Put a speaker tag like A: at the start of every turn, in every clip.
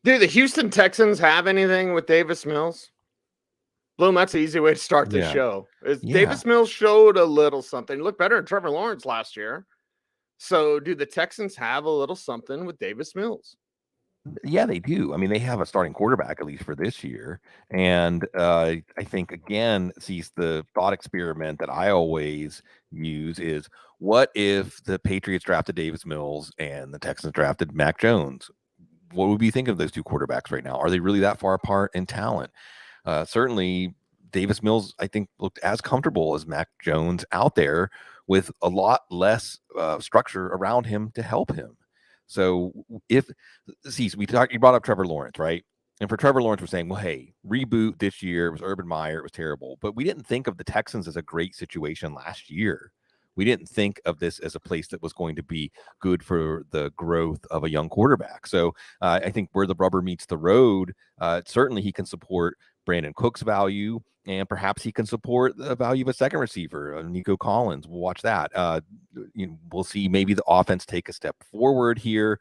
A: Do the Houston Texans have anything with Davis Mills? Bloom, that's an easy way to start the show. Davis Mills showed a little something. He looked better than Trevor Lawrence last year. So do the Texans have a little something with Davis Mills?
B: Yeah, they do. I mean, they have a starting quarterback, at least for this year. And I think, again, sees the thought experiment that I always use is, what if the Patriots drafted Davis Mills and the Texans drafted Mac Jones? What would we think of those two quarterbacks right now? Are they really that far apart in talent? Certainly, Davis Mills, I think, looked as comfortable as Mac Jones out there with a lot less structure around him to help him. So you brought up Trevor Lawrence, right? And for Trevor Lawrence, we're saying, well, hey, reboot this year. It was Urban Meyer. It was terrible. But we didn't think of the Texans as a great situation last year. We didn't think of this as a place that was going to be good for the growth of a young quarterback. So I think where the rubber meets the road, certainly he can support Brandon Cook's value, and perhaps he can support the value of a second receiver, Nico Collins. We'll watch that. We'll see maybe the offense take a step forward here.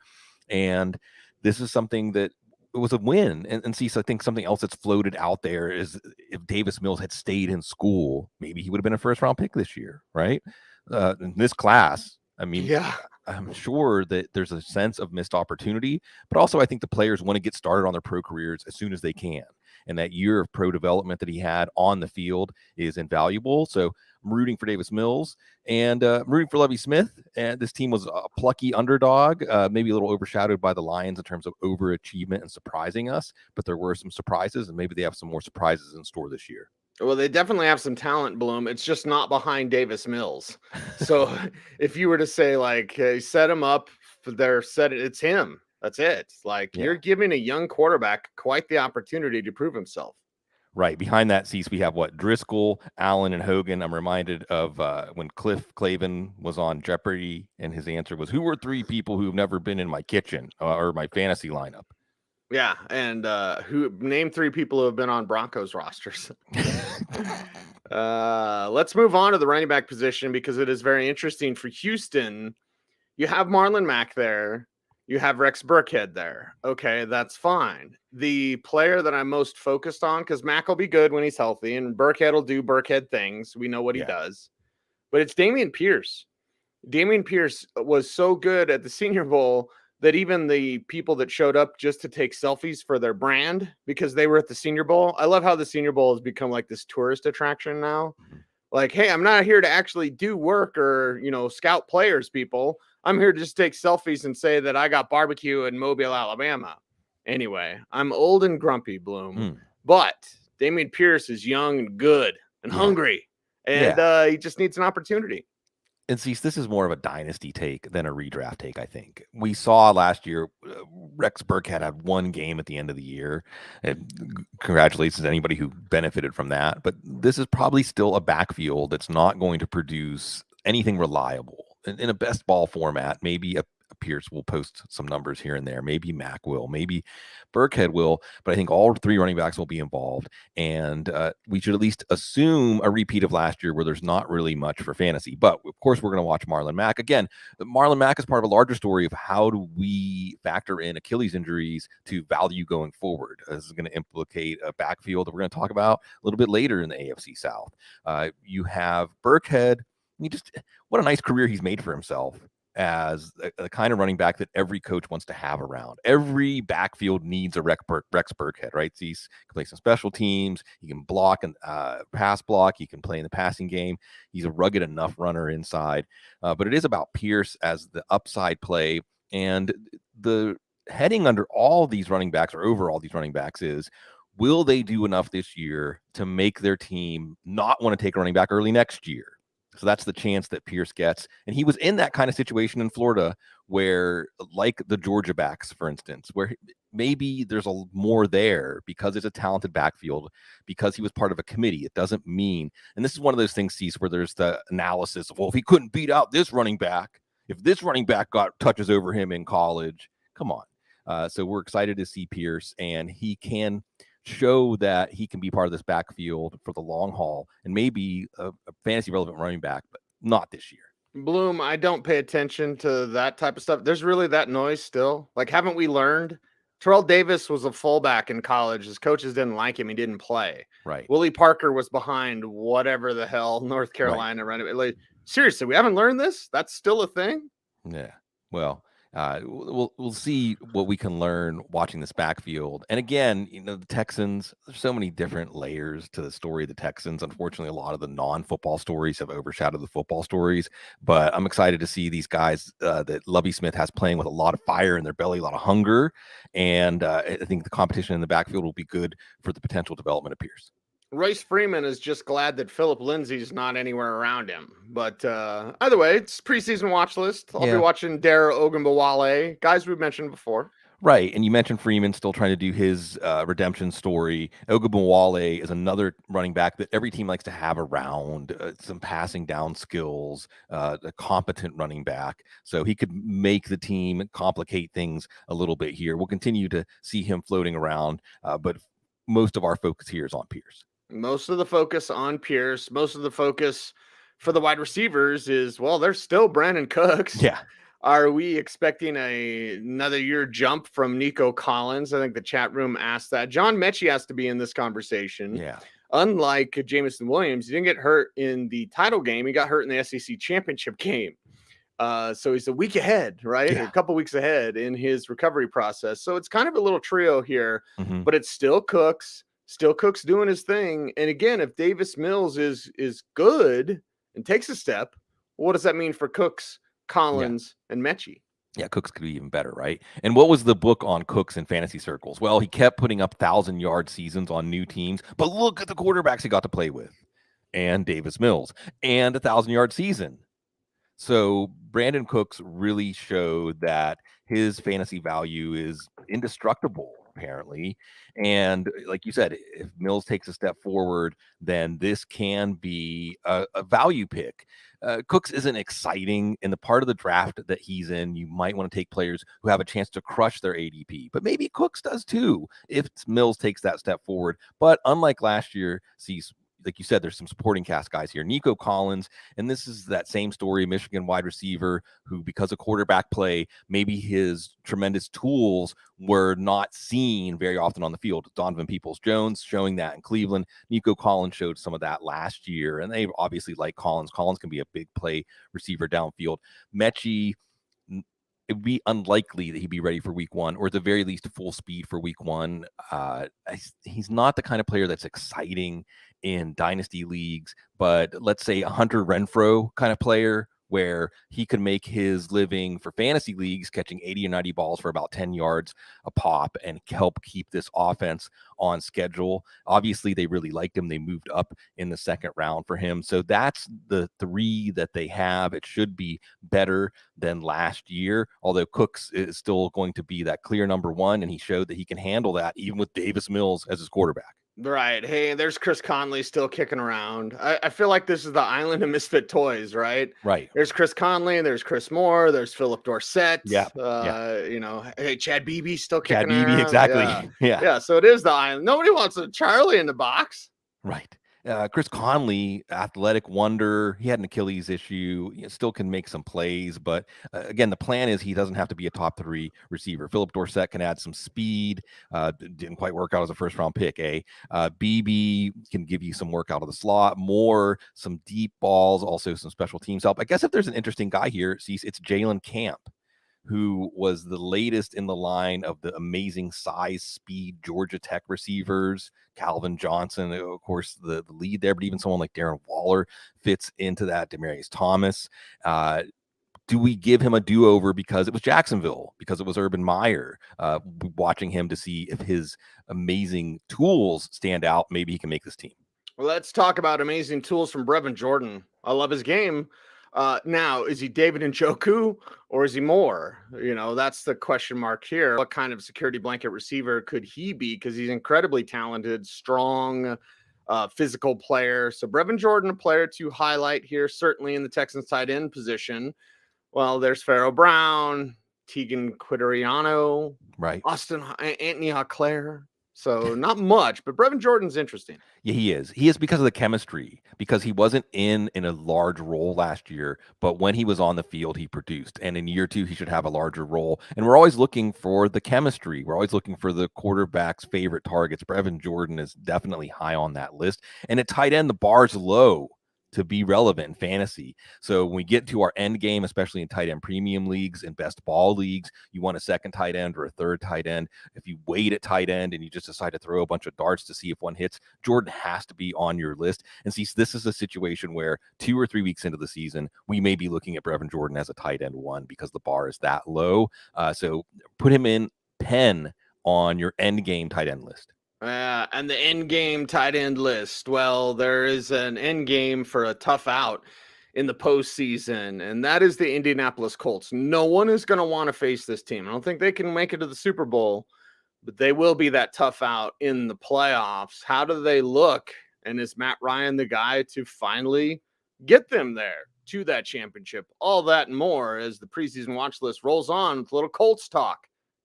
B: And this is something that it was a win. And see, so I think something else that's floated out there is, if Davis Mills had stayed in school, maybe he would have been a first-round pick this year, right? In this class, I mean,
A: yeah,
B: I'm sure that there's a sense of missed opportunity, but also I think the players want to get started on their pro careers as soon as they can. And that year of pro development that he had on the field is invaluable. So I'm rooting for Davis Mills, and I'm rooting for Lovie Smith. And this team was a plucky underdog, maybe a little overshadowed by the Lions in terms of overachievement and surprising us. But there were some surprises, and maybe they have some more surprises in store this year.
A: Well, they definitely have some talent, Bloom. It's just not behind Davis Mills. So if you were to say, like, hey, set him up, it's him. That's it. Like, you're giving a young quarterback quite the opportunity to prove himself.
B: Right. Behind that seats, we have Driscoll, Allen, and Hogan. I'm reminded of when Cliff Clavin was on Jeopardy, and his answer was, who were three people who've never been in my kitchen or my fantasy lineup?
A: Yeah, and name three people who have been on Broncos rosters. Let's move on to the running back position, because it is very interesting for Houston. You have Marlon Mack there. You have Rex Burkhead there. Okay, that's fine. The player that I'm most focused on, because Mack will be good when he's healthy, and Burkhead will do Burkhead things. We know what he does. But it's Dameon Pierce. Dameon Pierce was so good at the Senior Bowl that even the people that showed up just to take selfies for their brand, because they were at the Senior Bowl. I love how the Senior Bowl has become like this tourist attraction now. Like, hey, I'm not here to actually do work or, scout players, people. I'm here to just take selfies and say that I got barbecue in Mobile, Alabama. Anyway, I'm old and grumpy, Bloom. But Dameon Pierce is young and good and hungry. And he just needs an opportunity.
B: And see, this is more of a dynasty take than a redraft take, I think. We saw last year, Rex Burkhead had one game at the end of the year. And congratulations to anybody who benefited from that. But this is probably still a backfield that's not going to produce anything reliable. In a best ball format, maybe a Pierce will post some numbers here and there. Maybe Mack will. Maybe Burkhead will. But I think all three running backs will be involved. And we should at least assume a repeat of last year, where there's not really much for fantasy. But, of course, we're going to watch Marlon Mack. Again, Marlon Mack is part of a larger story of how do we factor in Achilles injuries to value going forward. This is going to implicate a backfield that we're going to talk about a little bit later in the AFC South. You have Burkhead. What a nice career he's made for himself as the kind of running back that every coach wants to have around. Every backfield needs a Rex Burkhead, right? So he can play some special teams. He can block and pass block. He can play in the passing game. He's a rugged enough runner inside. But it is about Pierce as the upside play. And the heading under all these running backs, or over all these running backs, is, will they do enough this year to make their team not want to take a running back early next year? So that's the chance that Pierce gets. And he was in that kind of situation in Florida where, like the Georgia backs, for instance, where maybe there's a more there because it's a talented backfield, because he was part of a committee. It doesn't mean, and this is one of those things, Cecil, where there's the analysis of, well, if he couldn't beat out this running back, if this running back got touches over him in college, come on. So we're excited to see Pierce, and he can show that he can be part of this backfield for the long haul, and maybe a fantasy relevant running back, but not this year.
A: Bloom, I don't pay attention to that type of stuff. There's really that noise still. Like, haven't we learned Terrell Davis was a fullback in college. His coaches didn't like him. He didn't play.
B: Right.
A: Willie Parker was behind whatever the hell North Carolina running. Like, seriously, we haven't learned this? That's still a thing?
B: Yeah. Well, we'll see what we can learn watching this backfield. And again, the Texans, there's so many different layers to the story of the Texans. Unfortunately, a lot of the non-football stories have overshadowed the football stories. But I'm excited to see these guys that Lovie Smith has playing with a lot of fire in their belly, a lot of hunger. And I think the competition in the backfield will be good for the potential development of Pierce.
A: Royce Freeman is just glad that Philip Lindsay's not anywhere around him. But either way, it's preseason watch list. I'll be watching Dare Ogunbowale, guys we've mentioned before.
B: Right. And you mentioned Freeman still trying to do his redemption story. Ogunbowale is another running back that every team likes to have around, some passing down skills, a competent running back. So he could make the team complicate things a little bit here. We'll continue to see him floating around, but most of our focus here is on Pierce.
A: Most of the focus on Pierce, most of the focus for the wide receivers is, well, there's still Brandon Cooks.
B: Yeah.
A: Are we expecting another year jump from Nico Collins? I think the chat room asked that. John Mechie has to be in this conversation.
B: Yeah.
A: Unlike Jamison Williams, he didn't get hurt in the title game. He got hurt in the SEC championship game. So he's a week ahead, right?
B: Yeah.
A: A couple weeks ahead in his recovery process. So it's kind of a little trio here, but it's still Cooks. Still Cook's doing his thing. And again, if Davis Mills is good and takes a step, what does that mean for Cooks, Collins, and Mechie?
B: Yeah, Cooks could be even better, right? And what was the book on Cooks in fantasy circles? Well, he kept putting up 1,000-yard seasons on new teams, but look at the quarterbacks he got to play with. And Davis Mills. And a 1,000-yard season. So Brandon Cooks really showed that his fantasy value is indestructible, apparently. And like you said, if Mills takes a step forward, then this can be a value pick. Cooks isn't exciting in the part of the draft that he's in. You might want to take players who have a chance to crush their ADP, but maybe Cooks does too if Mills takes that step forward. But unlike last year, like you said, there's some supporting cast guys here. Nico Collins, and this is that same story, Michigan wide receiver who, because of quarterback play, maybe his tremendous tools were not seen very often on the field. Donovan Peoples-Jones showing that in Cleveland. Nico Collins showed some of that last year, and they obviously like Collins. Collins can be a big play receiver downfield. Mechie, it would be unlikely that he'd be ready for week one, or at the very least full speed for week one. He's not the kind of player that's exciting in dynasty leagues, but let's say a Hunter Renfrow kind of player where he could make his living for fantasy leagues catching 80 or 90 balls for about 10 yards a pop and help keep this offense on schedule. Obviously, they really liked him. They moved up in the second round for him. So that's the three that they have. It should be better than last year, although Cooks is still going to be that clear number one, and he showed that he can handle that even with Davis Mills as his quarterback.
A: Right. Hey, there's Chris Conley still kicking around. I feel like this is the island of misfit toys, right?
B: Right.
A: There's Chris Conley, there's Chris Moore, there's Philip Dorsett.
B: Yeah.
A: Hey, Chad Beebe still kicking
B: Chad Beebe,
A: around.
B: exactly.
A: Yeah. So it is the island. Nobody wants a Charlie in the box.
B: Right. Chris Conley, athletic wonder. He had an Achilles issue. Still can make some plays, but again, the plan is he doesn't have to be a top three receiver. Philip Dorsett can add some speed. Didn't quite work out as a first round pick. BB can give you some work out of the slot, more some deep balls, also some special teams help. I guess if there's an interesting guy here, it's Jalen Camp, who was the latest in the line of the amazing size, speed Georgia Tech receivers. Calvin Johnson, of course, the lead there, but even someone like Darren Waller fits into that. Demaryius Thomas. Do we give him a do-over because it was Jacksonville, because it was Urban Meyer? Watching him to see if his amazing tools stand out, maybe he can make this team.
A: Well, let's talk about amazing tools from Brevin Jordan. I love his game. Now, is he David Njoku or is he more? That's the question mark here. What kind of security blanket receiver could he be? Because he's incredibly talented, strong, physical player. So Brevin Jordan, a player to highlight here, certainly in the Texans tight end position. Well, there's Pharaoh Brown, Tegan Quitoriano,
B: right?
A: Anthony Auclair. So not much, but Brevin Jordan's interesting.
B: Yeah, he is. He is because of the chemistry, because he wasn't in a large role last year, but when he was on the field, he produced. And in year 2, he should have a larger role. And we're always looking for the chemistry. We're always looking for the quarterback's favorite targets. Brevin Jordan is definitely high on that list. And at tight end, the bar's low to be relevant in fantasy. So when we get to our end game, especially in tight end premium leagues and best ball leagues, you want a second tight end or a third tight end. If you wait at tight end and you just decide to throw a bunch of darts to see if one hits, Jordan has to be on your list. And see, this is a situation where 2 or 3 weeks into the season, we may be looking at Brevin Jordan as a tight end 1 because the bar is that low. So put him in pen on your end game tight end list.
A: And the end game tight end list. Well, there is an end game for a tough out in the postseason, and that is the Indianapolis Colts. No one is going to want to face this team. I don't think they can make it to the Super Bowl, but they will be that tough out in the playoffs. How do they look? And is Matt Ryan the guy to finally get them there to that championship? All that and more as the preseason watch list rolls on with a little Colts talk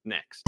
A: next.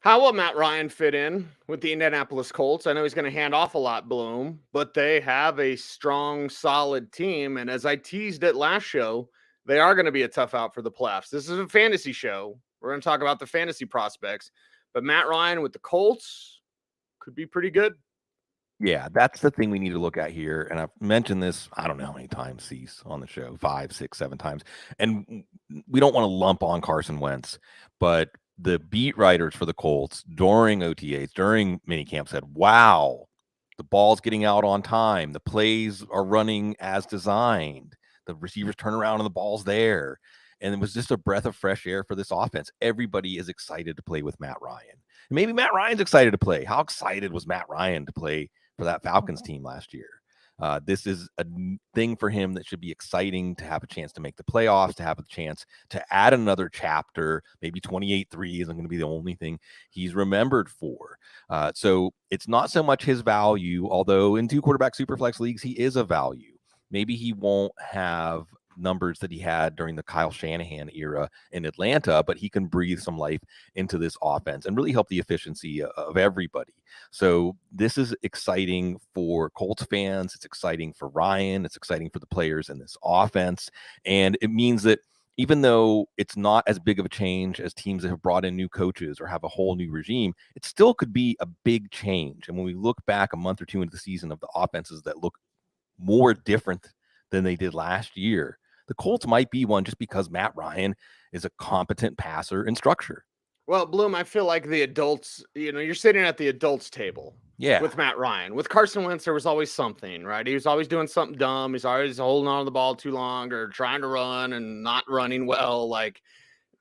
A: How will Matt Ryan fit in with the Indianapolis Colts? I know he's going to hand off a lot, Bloom, but they have a strong, solid team. And as I teased it last show, they are going to be a tough out for the playoffs. This is a fantasy show. We're going to talk about the fantasy prospects. But Matt Ryan with the Colts could be pretty good.
B: Yeah, that's the thing we need to look at here. And I've mentioned this, I don't know how many times, Cease, on the show, 5, 6, 7 times. And we don't want to lump on Carson Wentz, but the beat writers for the Colts during OTAs, during minicamp said, wow, the ball's getting out on time. The plays are running as designed. The receivers turn around and the ball's there. And it was just a breath of fresh air for this offense. Everybody is excited to play with Matt Ryan. And maybe Matt Ryan's excited to play. How excited was Matt Ryan to play for that Falcons team last year? This is a thing for him that should be exciting, to have a chance to make the playoffs, to have a chance to add another chapter. Maybe 28-3 isn't going to be the only thing he's remembered for. So it's not so much his value, although in 2 quarterback superflex leagues, he is a value. Maybe he won't have numbers that he had during the Kyle Shanahan era in Atlanta, but he can breathe some life into this offense and really help the efficiency of everybody. So this is exciting for Colts fans. It's exciting for Ryan. It's exciting for the players in this offense. And it means that even though it's not as big of a change as teams that have brought in new coaches or have a whole new regime, it still could be a big change. And when we look back a month or 2 into the season of the offenses that look more different than they did last year, the Colts might be one, just because Matt Ryan is a competent passer and structure.
A: Well, Bloom, I feel like the adults, you're sitting at the adults table.
B: Yeah.
A: With Matt Ryan. With Carson Wentz, there was always something, right? He was always doing something dumb. He's always holding on to the ball too long or trying to run and not running well. Like,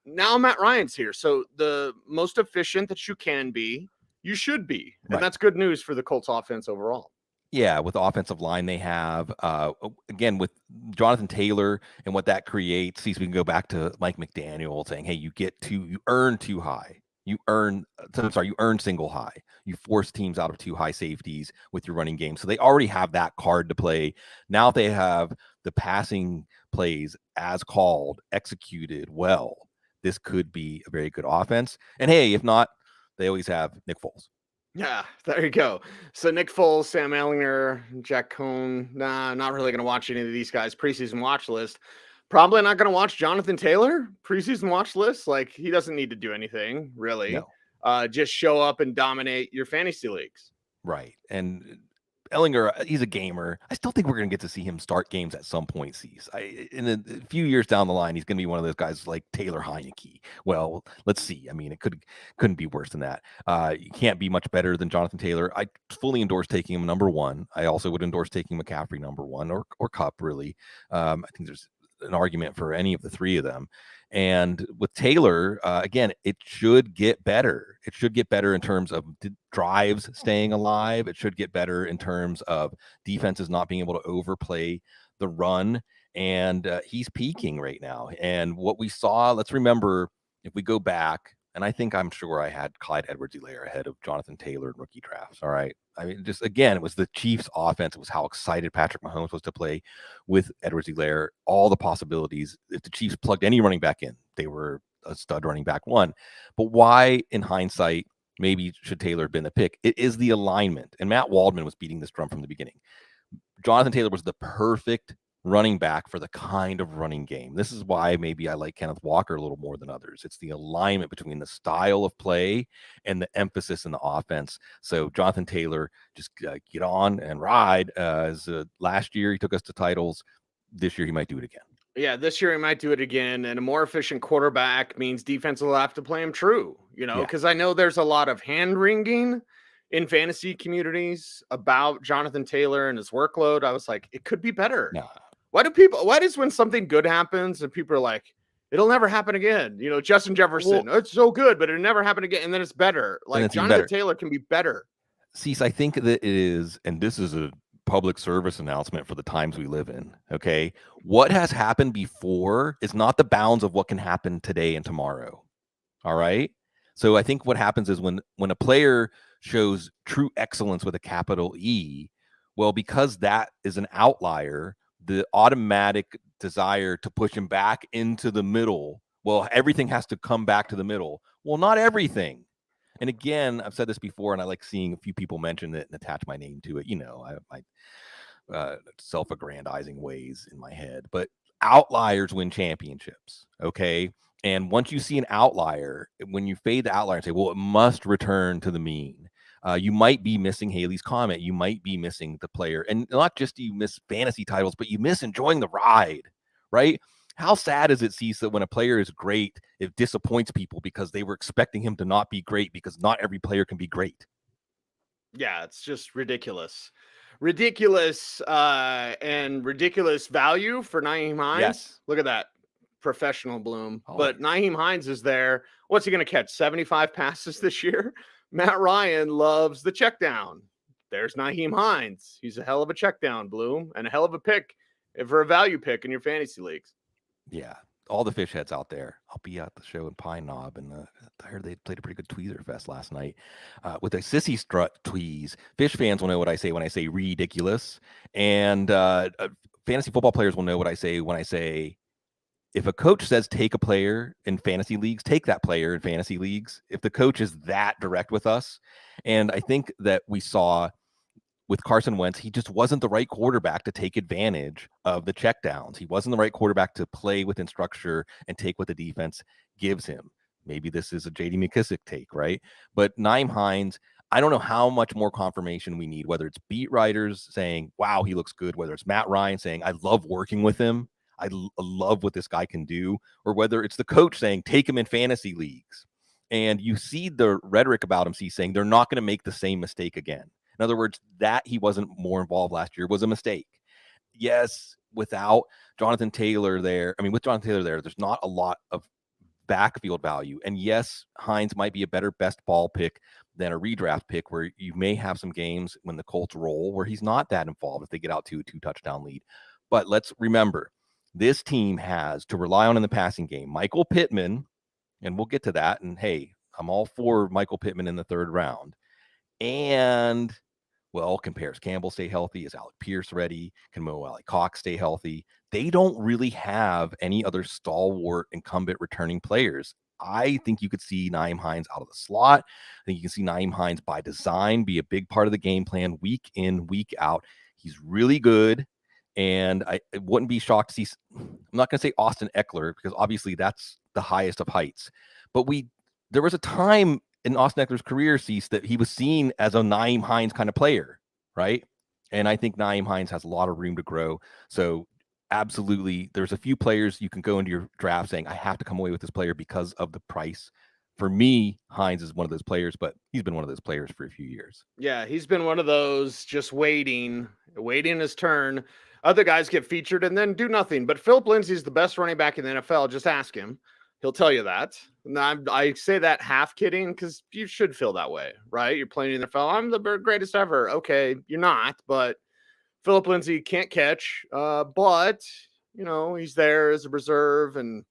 A: now Matt Ryan's here. So the most efficient that you can be, you should be. And that's good news for the Colts offense overall.
B: Yeah, with the offensive line they have, again, with Jonathan Taylor and what that creates. See, so we can go back to Mike McDaniel saying, hey, you earn too high. You earn single high. You force teams out of 2 high safeties with your running game. So they already have that card to play. Now they have the passing plays as called, executed well. This could be a very good offense. And hey, if not, they always have Nick Foles.
A: Yeah, there you go. So Nick Foles, Sam Ehlinger, Jack Cohn. Not really going to watch any of these guys. Preseason watch list. Probably not going to watch Jonathan Taylor. Preseason watch list. Like, he doesn't need to do anything, really. No. Just show up and dominate your fantasy leagues.
B: Right. And Ehlinger, he's a gamer. I still think we're going to get to see him start games at some point, Cease. In a few years down the line, he's going to be one of those guys like Taylor Heineke. Well, let's see. I mean, it couldn't be worse than that. You can't be much better than Jonathan Taylor. I fully endorse taking him number 1. I also would endorse taking McCaffrey number 1 or Kupp, really. I think there's an argument for any of the three of them. And with Taylor, again, it should get better. It should get better in terms of drives staying alive. It should get better in terms of defenses not being able to overplay the run. And he's peaking right now. And what we saw, let's remember, if we go back, and I'm sure I had Clyde Edwards-Helaire ahead of Jonathan Taylor in rookie drafts. All right. I mean, just again, it was the Chiefs' offense. It was how excited Patrick Mahomes was to play with Edwards-Helaire, all the possibilities. If the Chiefs plugged any running back in, they were a stud running back one. But why, in hindsight, maybe should Taylor have been the pick? It is the alignment. And Matt Waldman was beating this drum from the beginning. Jonathan Taylor was the perfect running back for the kind of running game. This is why maybe I like Kenneth Walker a little more than others. It's the alignment between the style of play and the emphasis in the offense. So Jonathan Taylor, just get on and ride. Last year, he took us to titles. This year, he might do it again.
A: Yeah, this year he might do it again. And a more efficient quarterback means defense will have to play him true, because I know there's a lot of hand-wringing in fantasy communities about Jonathan Taylor and his workload. I was like, it could be better.
B: No.
A: Why does when something good happens and people are like, it'll never happen again? Justin Jefferson, it's so good, but it'll never happen again. And then it's better. Like Jonathan Taylor can be better.
B: Cecil, I think that it is, and this is a public service announcement for the times we live in. Okay. What has happened before is not the bounds of what can happen today and tomorrow. All right. So I think what happens is when a player shows true excellence with a capital E, well, because that is an outlier, the automatic desire to push him back into the middle, well, everything has to come back to the middle. Well, not everything. And again, I've said this before, and I like seeing a few people mention it and attach my name to it. I have my self-aggrandizing ways in my head, but outliers win championships. Okay. And once you see an outlier, when you fade the outlier and say, well, it must return to the mean, you might be missing Haley's comment. You might be missing the player. And not just do you miss fantasy titles, but you miss enjoying the ride, right? How sad is it, Cecil, when a player is great, it disappoints people because they were expecting him to not be great, because not every player can be great.
A: Yeah, it's just ridiculous. Ridiculous and ridiculous value for Nyheim Hines.
B: Yes.
A: Look at that. Professional Bloom. But Nyheim Hines is there. What's he going to catch? 75 passes this year? Matt Ryan loves the check down. There's Nyheim Hines. He's a hell of a check down, Bloom, and a hell of a pick for a value pick in your fantasy leagues.
B: Yeah. All the fish heads out there. I'll be at the show in Pine Knob, and I heard they played a pretty good tweezer fest last night with a sissy strut tweeze. Fish fans will know what I say when I say ridiculous, and fantasy football players will know what I say when I say, if a coach says take a player in fantasy leagues, take that player in fantasy leagues. If the coach is that direct with us, and I think that we saw with Carson Wentz, he just wasn't the right quarterback to take advantage of the checkdowns. He wasn't the right quarterback to play within structure and take what the defense gives him. Maybe this is a J.D. McKissick take, right? But Nyheim Hines, I don't know how much more confirmation we need, whether it's beat writers saying, wow, he looks good, whether it's Matt Ryan saying, I love working with him, I love what this guy can do, or whether it's the coach saying, take him in fantasy leagues. And you see the rhetoric about him, saying they're not going to make the same mistake again. In other words, that he wasn't more involved last year was a mistake. Yes, without Jonathan Taylor there, with Jonathan Taylor there, there's not a lot of backfield value. And yes, Hines might be a better best ball pick than a redraft pick, where you may have some games when the Colts roll where he's not that involved if they get out to a 2-touchdown lead. But let's remember, this team has to rely on in the passing game Michael Pittman, and we'll get to that. And hey, I'm all for Michael Pittman in the third round. And, well, can Paris Campbell stay healthy? Is Alec Pierce ready? Can Mo Alley Cox stay healthy? They don't really have any other stalwart incumbent returning players. I think you could see Nyheim Hines out of the slot. I think you can see Nyheim Hines by design be a big part of the game plan week in, week out. He's really good. And I wouldn't be shocked to see, I'm not going to say Austin Eckler, because obviously that's the highest of heights. But there was a time in Austin Eckler's career, that he was seen as a Nyheim Hines kind of player, right? And I think Nyheim Hines has a lot of room to grow. So absolutely, there's a few players you can go into your draft saying, I have to come away with this player because of the price. For me, Hines is one of those players, but he's been one of those players for a few years.
A: Yeah, he's been one of those just waiting his turn. Other guys get featured and then do nothing. But Philip Lindsay is the best running back in the NFL. Just ask him. He'll tell you that. And I say that half kidding because you should feel that way, right? You're playing in the NFL. I'm the greatest ever. Okay, you're not, but Philip Lindsay can't catch. But, he's there as a reserve and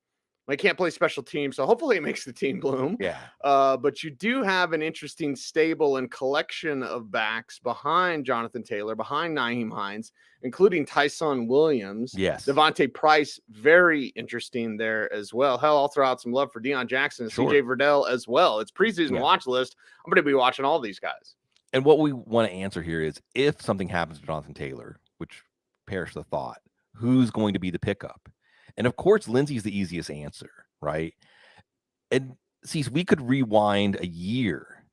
A: he can't play special teams. So hopefully it makes the team bloom.
B: Yeah.
A: But you do have an interesting stable and collection of backs behind Jonathan Taylor, behind Nyheim Hines, including Tyson Williams.
B: Yes.
A: Devontae Price, very interesting there as well. Hell, I'll throw out some love for Deion Jackson and CJ Verdell as well. It's preseason watch list. I'm going to be watching all these guys.
B: And what we want to answer here is if something happens to Jonathan Taylor, which perish the thought, who's going to be the pickup? And of course, Lindsay's the easiest answer, right? And see, we could rewind a year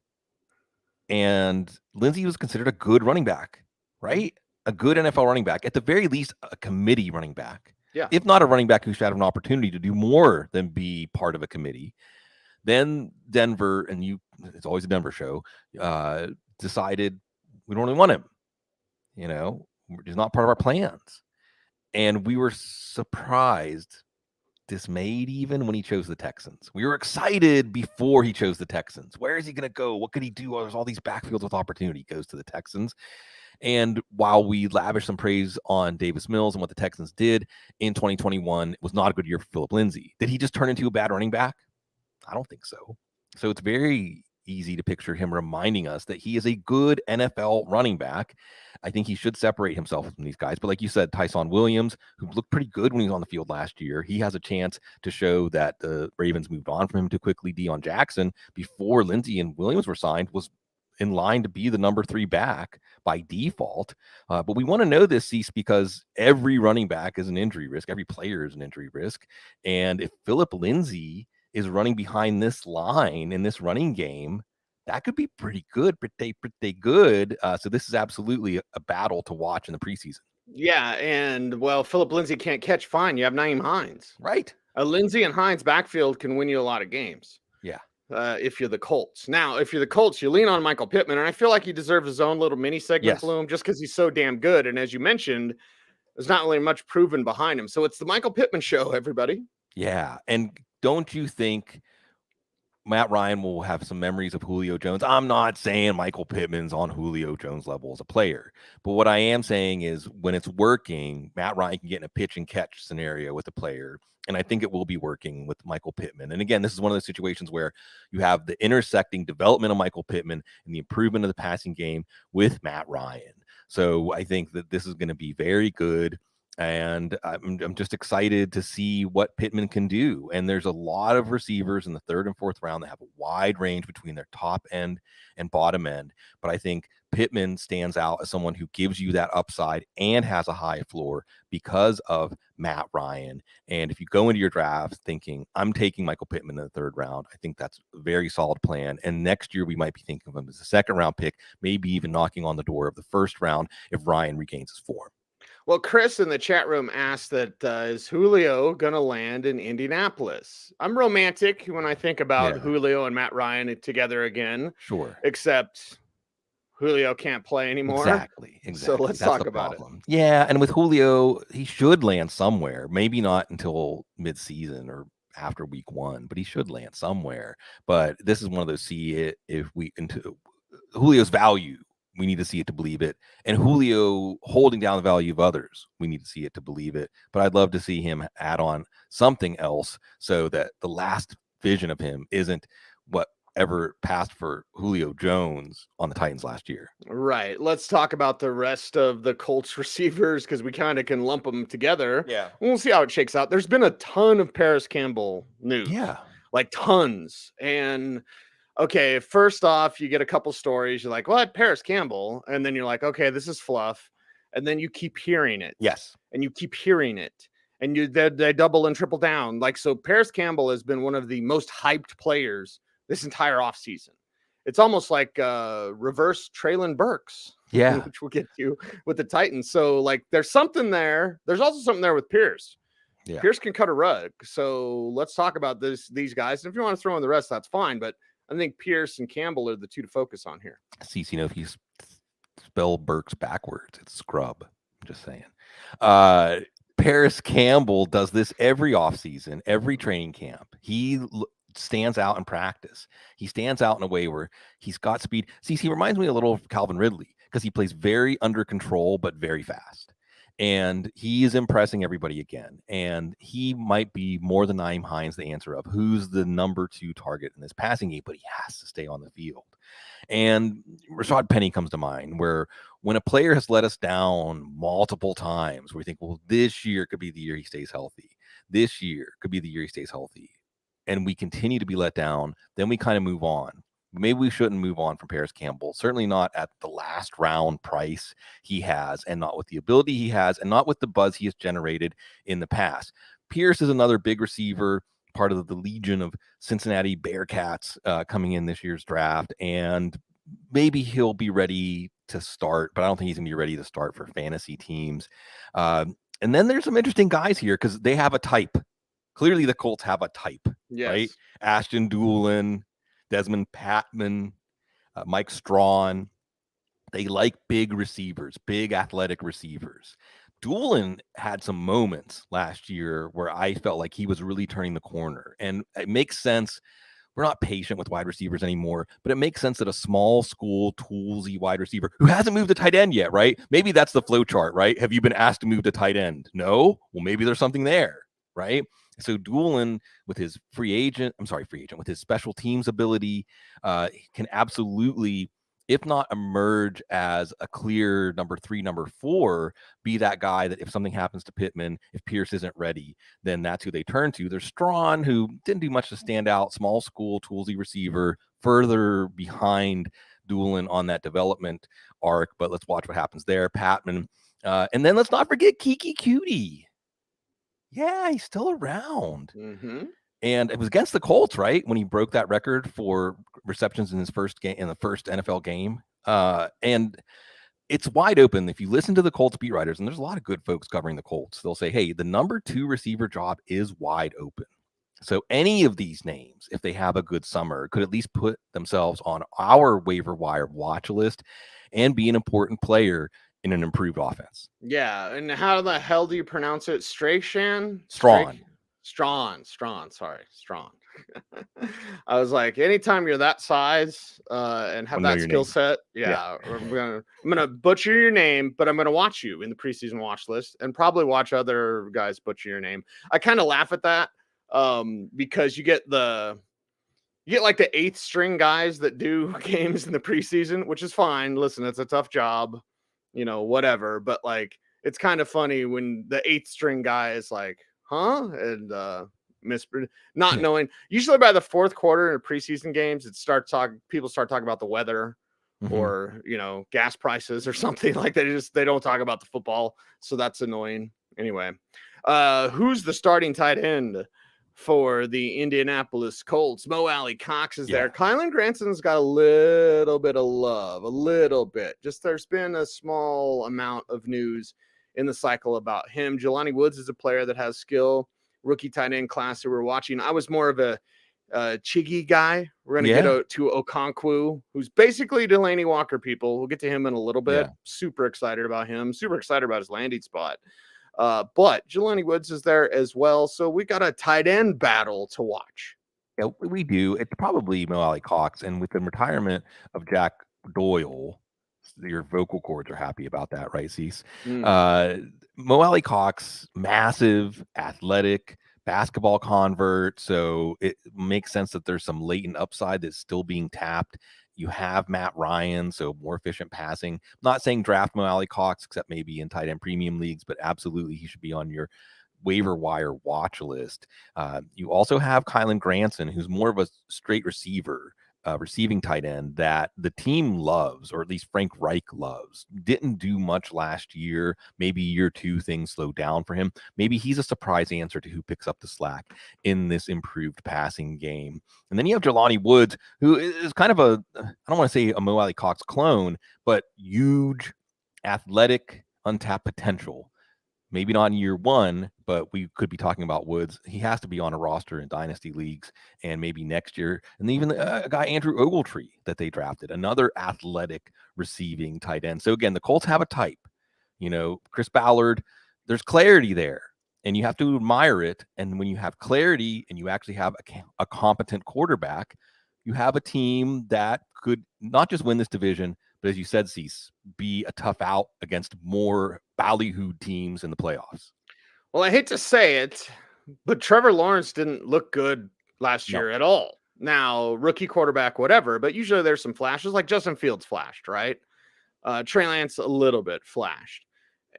B: and Lindsay was considered a good running back, right? A good NFL running back, at the very least, a committee running back.
A: Yeah.
B: If not a running back who should have an opportunity to do more than be part of a committee. Then Denver, and it's always a Denver show, decided we don't really want him. He's not part of our plans. And we were surprised, dismayed even when he chose the Texans. We were excited before he chose the Texans. Where is he going to go? What could he do? There's all these backfields with opportunity. He goes to the Texans. And while we lavish some praise on Davis Mills and what the Texans did in 2021, it was not a good year for Philip Lindsay. Did he just turn into a bad running back? I don't think so. So it's very easy to picture him reminding us that he is a good NFL running back. I think he should separate himself from these guys. But like you said, Tyson Williams, who looked pretty good when he was on the field last year, he has a chance to show that the Ravens moved on from him too quickly. Deion Jackson, before Lindsay and Williams were signed, was in line to be the number 3 back by default. But we want to know this, Cecil, because every running back is an injury risk. Every player is an injury risk. And if Philip Lindsay is running behind this line in this running game, that could be pretty good, pretty good. So this is absolutely a battle to watch in the preseason.
A: Yeah, and Philip Lindsay can't catch. Fine, you have Nyheim Hines.
B: Right.
A: A Lindsay and Hines backfield can win you a lot of games.
B: Yeah.
A: If you're the Colts. Now, if you're the Colts, you lean on Michael Pittman, and I feel like he deserves his own little mini segment, Bloom, just because he's so damn good. And as you mentioned, there's not really much proven behind him. So it's the Michael Pittman show, everybody.
B: Yeah, and don't you think Matt Ryan will have some memories of Julio Jones? I'm not saying Michael Pittman's on Julio Jones level as a player, but what I am saying is when it's working, Matt Ryan can get in a pitch and catch scenario with a player, and I think it will be working with Michael Pittman. And again, this is one of those situations where you have the intersecting development of Michael Pittman and the improvement of the passing game with Matt Ryan. So I think that this is going to be very good. And I'm just excited to see what Pittman can do. And there's a lot of receivers in the 3rd and 4th round that have a wide range between their top end and bottom end. But I think Pittman stands out as someone who gives you that upside and has a high floor because of Matt Ryan. And if you go into your draft thinking, I'm taking Michael Pittman in the 3rd round, I think that's a very solid plan. And next year, we might be thinking of him as a 2nd round pick, maybe even knocking on the door of the 1st round if Ryan regains his form.
A: Well, Chris in the chat room asked that is Julio going to land in Indianapolis? I'm romantic when I think about Julio and Matt Ryan together again.
B: Sure.
A: Except Julio can't play anymore.
B: Exactly.
A: So let's talk about it.
B: Yeah, and with Julio, he should land somewhere. Maybe not until mid-season or after week 1, but he should land somewhere. But this is one of those Julio's value. We need to see it to believe it. And Julio holding down the value of others, we need to see it to believe it. But I'd love to see him add on something else so that the last vision of him isn't whatever passed for Julio Jones on the Titans last year.
A: Right. Let's talk about the rest of the Colts receivers because we kind of can lump them together.
B: Yeah.
A: We'll see how it shakes out. There's been a ton of Paris Campbell news.
B: Yeah.
A: Like tons. And okay, first off, you get a couple stories. You're like, what? Paris Campbell. And then you're like, okay, this is fluff. And then you keep hearing it.
B: Yes.
A: And you keep hearing it. And they double and triple down. Like, so Paris Campbell has been one of the most hyped players this entire offseason. It's almost like reverse Treylon Burks.
B: Yeah.
A: Which we'll get to with the Titans. So, like, there's something there. There's also something there with Pierce. Yeah. Pierce can cut a rug. So let's talk about these guys. And if you want to throw in the rest, that's fine. But I think Pierce and Campbell are the two to focus on here.
B: Cecil, if you spell Burks backwards, it's scrub. Just saying. Paris Campbell does this every offseason, every training camp. He stands out in practice. He stands out in a way where he's got speed. See, he reminds me a little of Calvin Ridley because he plays very under control, but very fast. And he is impressing everybody again. And he might be more than Nyheim Hines the answer of who's the number 2 target in this passing game, but he has to stay on the field. And Rashad Penny comes to mind, where when a player has let us down multiple times, we think, well, this year could be the year he stays healthy. This year could be the year he stays healthy. And we continue to be let down, then we kind of move on. Maybe we shouldn't move on from Paris Campbell. Certainly not at the last round price he has, and not with the ability he has, and not with the buzz he has generated in the past. Pierce is another big receiver, part of the legion of Cincinnati Bearcats coming in this year's draft, and maybe he'll be ready to start, but I don't think he's going to be ready to start for fantasy teams. And then there's some interesting guys here because they have a type. Clearly, the Colts have a type, right? Ashton Doolin, Desmond Patman, Mike Strawn. They like big receivers, big athletic receivers. Doolin had some moments last year where I felt like he was really turning the corner. And it makes sense. We're not patient with wide receivers anymore, but it makes sense that a small school, toolsy wide receiver who hasn't moved to tight end yet, right? Maybe that's the flow chart, right? Have you been asked to move to tight end? No? Well, maybe there's something there, right? So Doolin, with his with his special teams ability, can absolutely, if not emerge as a clear number 3, number 4, be that guy that if something happens to Pittman, if Pierce isn't ready, then that's who they turn to. There's Strawn, who didn't do much to stand out, small school, toolsy receiver, further behind Doolin on that development arc, but let's watch what happens there. Patman, and then let's not forget Kiki Cutie. Yeah, he's still around.
A: Mm-hmm.
B: And it was against the Colts, right? When he broke that record for receptions in his first game, in the first NFL game. And it's wide open. If you listen to the Colts beat writers, and there's a lot of good folks covering the Colts, they'll say, hey, the number 2 receiver job is wide open. So any of these names, if they have a good summer, could at least put themselves on our waiver wire watch list and be an important player in an improved offense.
A: Yeah, and how the hell do you pronounce it? Strawn. I was like, anytime you're that size and have that skill set, I'm gonna butcher your name, but I'm gonna watch you in the preseason watch list and probably watch other guys butcher your name. I kind of laugh at that because you get like the 8th string guys that do games in the preseason, which is fine. Listen, it's a tough job. Whatever, but like it's kind of funny when the 8th string guy is like, huh? And not knowing. Usually by the 4th quarter in preseason games, people start talking about the weather or gas prices or something like that. They don't talk about the football, so that's annoying. Anyway, who's the starting tight end for the Indianapolis Colts? Mo Alley-Cox is there. Kylan Granson's got a little bit of love, a little bit. Just there's been a small amount of news in the cycle about him. Jelani Woods is a player that has skill. Rookie tight end class that we're watching. I was more of a Chiggy guy. We're going to get to Okonkwo, who's basically Delaney Walker, people. We'll get to him in a little bit. Super excited about him. Super excited about his landing spot. But Jelani Woods is there as well. So we got a tight end battle to watch.
B: Yeah, we do. It's probably Mo Alley-Cox. And with the retirement of Jack Doyle, your vocal cords are happy about that, right, Cease? Mo Alley-Cox, massive, athletic, basketball convert. So it makes sense that there's some latent upside that's still being tapped. You have Matt Ryan, so more efficient passing. I'm not saying draft Mo Alley-Cox, except maybe in tight end premium leagues, but absolutely he should be on your waiver wire watch list. You also have Kylan Granson, who's more of a straight receiver, receiving tight end that the team loves, or at least Frank Reich loves. Didn't do much last year. Maybe year 2 things slowed down for him. Maybe he's a surprise answer to who picks up the slack in this improved passing game. And then you have Jelani Woods, who is kind of I don't want to say a Mo Alley-Cox clone, but huge, athletic, untapped potential. Maybe not in year 1, but we could be talking about Woods. He has to be on a roster in dynasty leagues and maybe next year. And even a guy, Andrew Ogletree, that they drafted, another athletic receiving tight end. So again, the Colts have a type. Chris Ballard, there's clarity there, and you have to admire it. And when you have clarity and you actually have a competent quarterback, you have a team that could not just win this division, but as you said, Cease, be a tough out against more ballyhooed teams in the playoffs.
A: Well, I hate to say it, but Trevor Lawrence didn't look good last year at all. Now, rookie quarterback, whatever, but usually there's some flashes, like Justin Fields flashed, right? Trey Lance a little bit flashed.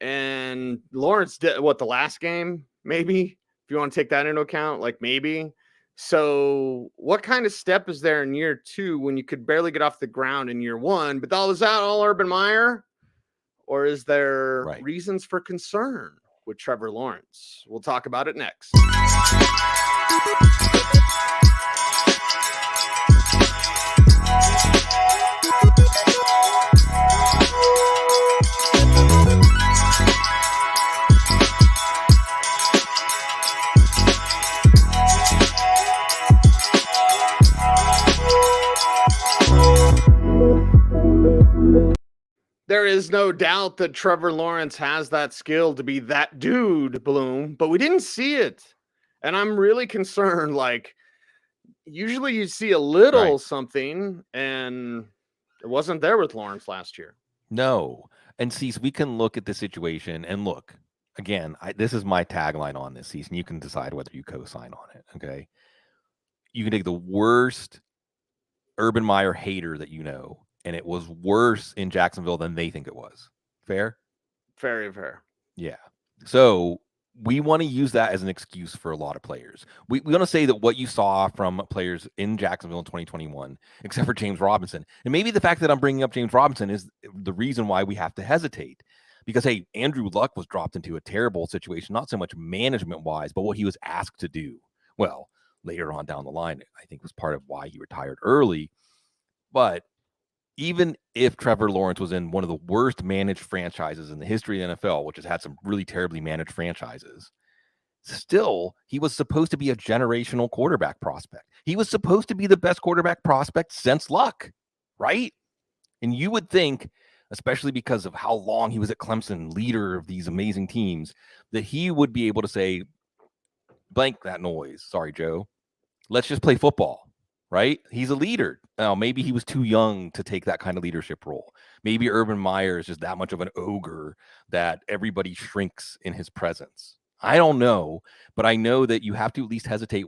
A: And Lawrence did the last game, maybe, if you want to take that into account, like maybe. So what kind of step is there in year 2 when you could barely get off the ground in year 1? But is that all Urban Meyer? Or is there reasons for concern with Trevor Lawrence? We'll talk about it next. There is no doubt that Trevor Lawrence has that skill to be that dude, Bloom, but we didn't see it. And I'm really concerned. Like, usually you see a little something, and it wasn't there with Lawrence last year.
B: No. And Cease, we can look at the situation and look, again, this is my tagline on this, Cease, and you can decide whether you co-sign on it, okay? You can take the worst Urban Meyer hater that you know, and it was worse in Jacksonville than they think it was. Fair?
A: Very fair.
B: Yeah. So we want to use that as an excuse for a lot of players. We want to say that what you saw from players in Jacksonville in 2021, except for James Robinson, and maybe the fact that I'm bringing up James Robinson is the reason why we have to hesitate. Because, hey, Andrew Luck was dropped into a terrible situation, not so much management-wise, but what he was asked to do. Well, later on down the line, I think was part of why he retired early. But even if Trevor Lawrence was in one of the worst managed franchises in the history of the NFL, which has had some really terribly managed franchises, still, he was supposed to be a generational quarterback prospect. He was supposed to be the best quarterback prospect since Luck, right? And you would think, especially because of how long he was at Clemson, leader of these amazing teams, that he would be able to say, blank that noise. Sorry, Joe. Let's just play football. Right? He's a leader. Now, maybe he was too young to take that kind of leadership role. Maybe Urban Meyer is just that much of an ogre that everybody shrinks in his presence. I don't know, but I know that you have to at least hesitate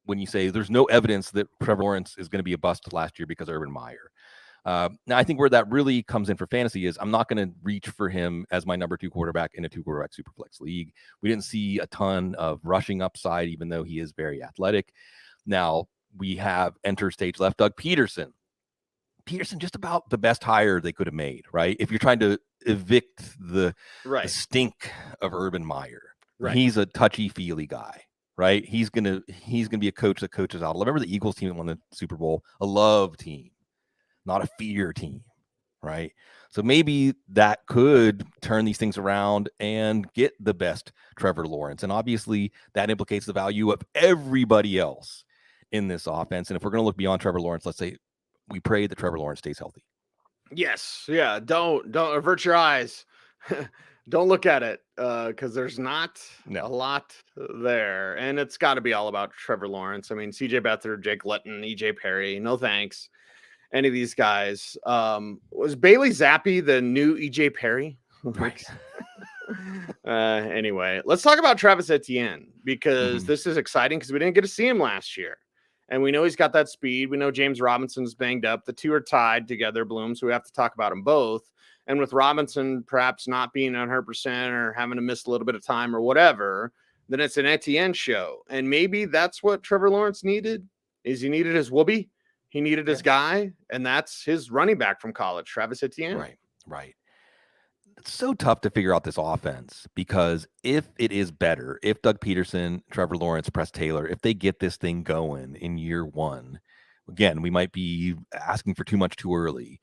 B: when you say there's no evidence that Trevor Lawrence is going to be a bust last year because of Urban Meyer. Now, I think where that really comes in for fantasy is I'm not going to reach for him as my number 2 quarterback in a 2-quarterback Superflex league. We didn't see a ton of rushing upside, even though he is very athletic. Now, we have enter stage left Doug Peterson. Peterson, just about the best hire they could have made, right? If you're trying to evict the stink of Urban Meyer, he's a touchy-feely guy, right? He's gonna be a coach that coaches out. Remember the Eagles team that won the Super Bowl? A love team, not a fear team, right? So maybe that could turn these things around and get the best Trevor Lawrence. And obviously that implicates the value of everybody else in this offense. And if we're going to look beyond Trevor Lawrence, let's say we pray that Trevor Lawrence stays healthy.
A: Yes. Yeah. Don't avert your eyes. Don't look at it because there's not a lot there. And it's got to be all about Trevor Lawrence. I mean, CJ Beathard, Jake Luton, EJ Perry, no thanks. Any of these guys. Was Bailey Zappi the new EJ Perry?
B: Right.
A: Anyway, let's talk about Travis Etienne because this is exciting because we didn't get to see him last year. And we know he's got that speed. We know James Robinson's banged up. The two are tied together, Bloom, so we have to talk about them both. And with Robinson perhaps not being 100% or having to miss a little bit of time or whatever, then it's an Etienne show. And maybe that's what Trevor Lawrence needed, is he needed his whoopee. He needed his guy, and that's his running back from college, Travis Etienne.
B: Right. It's so tough to figure out this offense because if it is better, if Doug Peterson, Trevor Lawrence, Press Taylor, if they get this thing going in year 1, again, we might be asking for too much too early.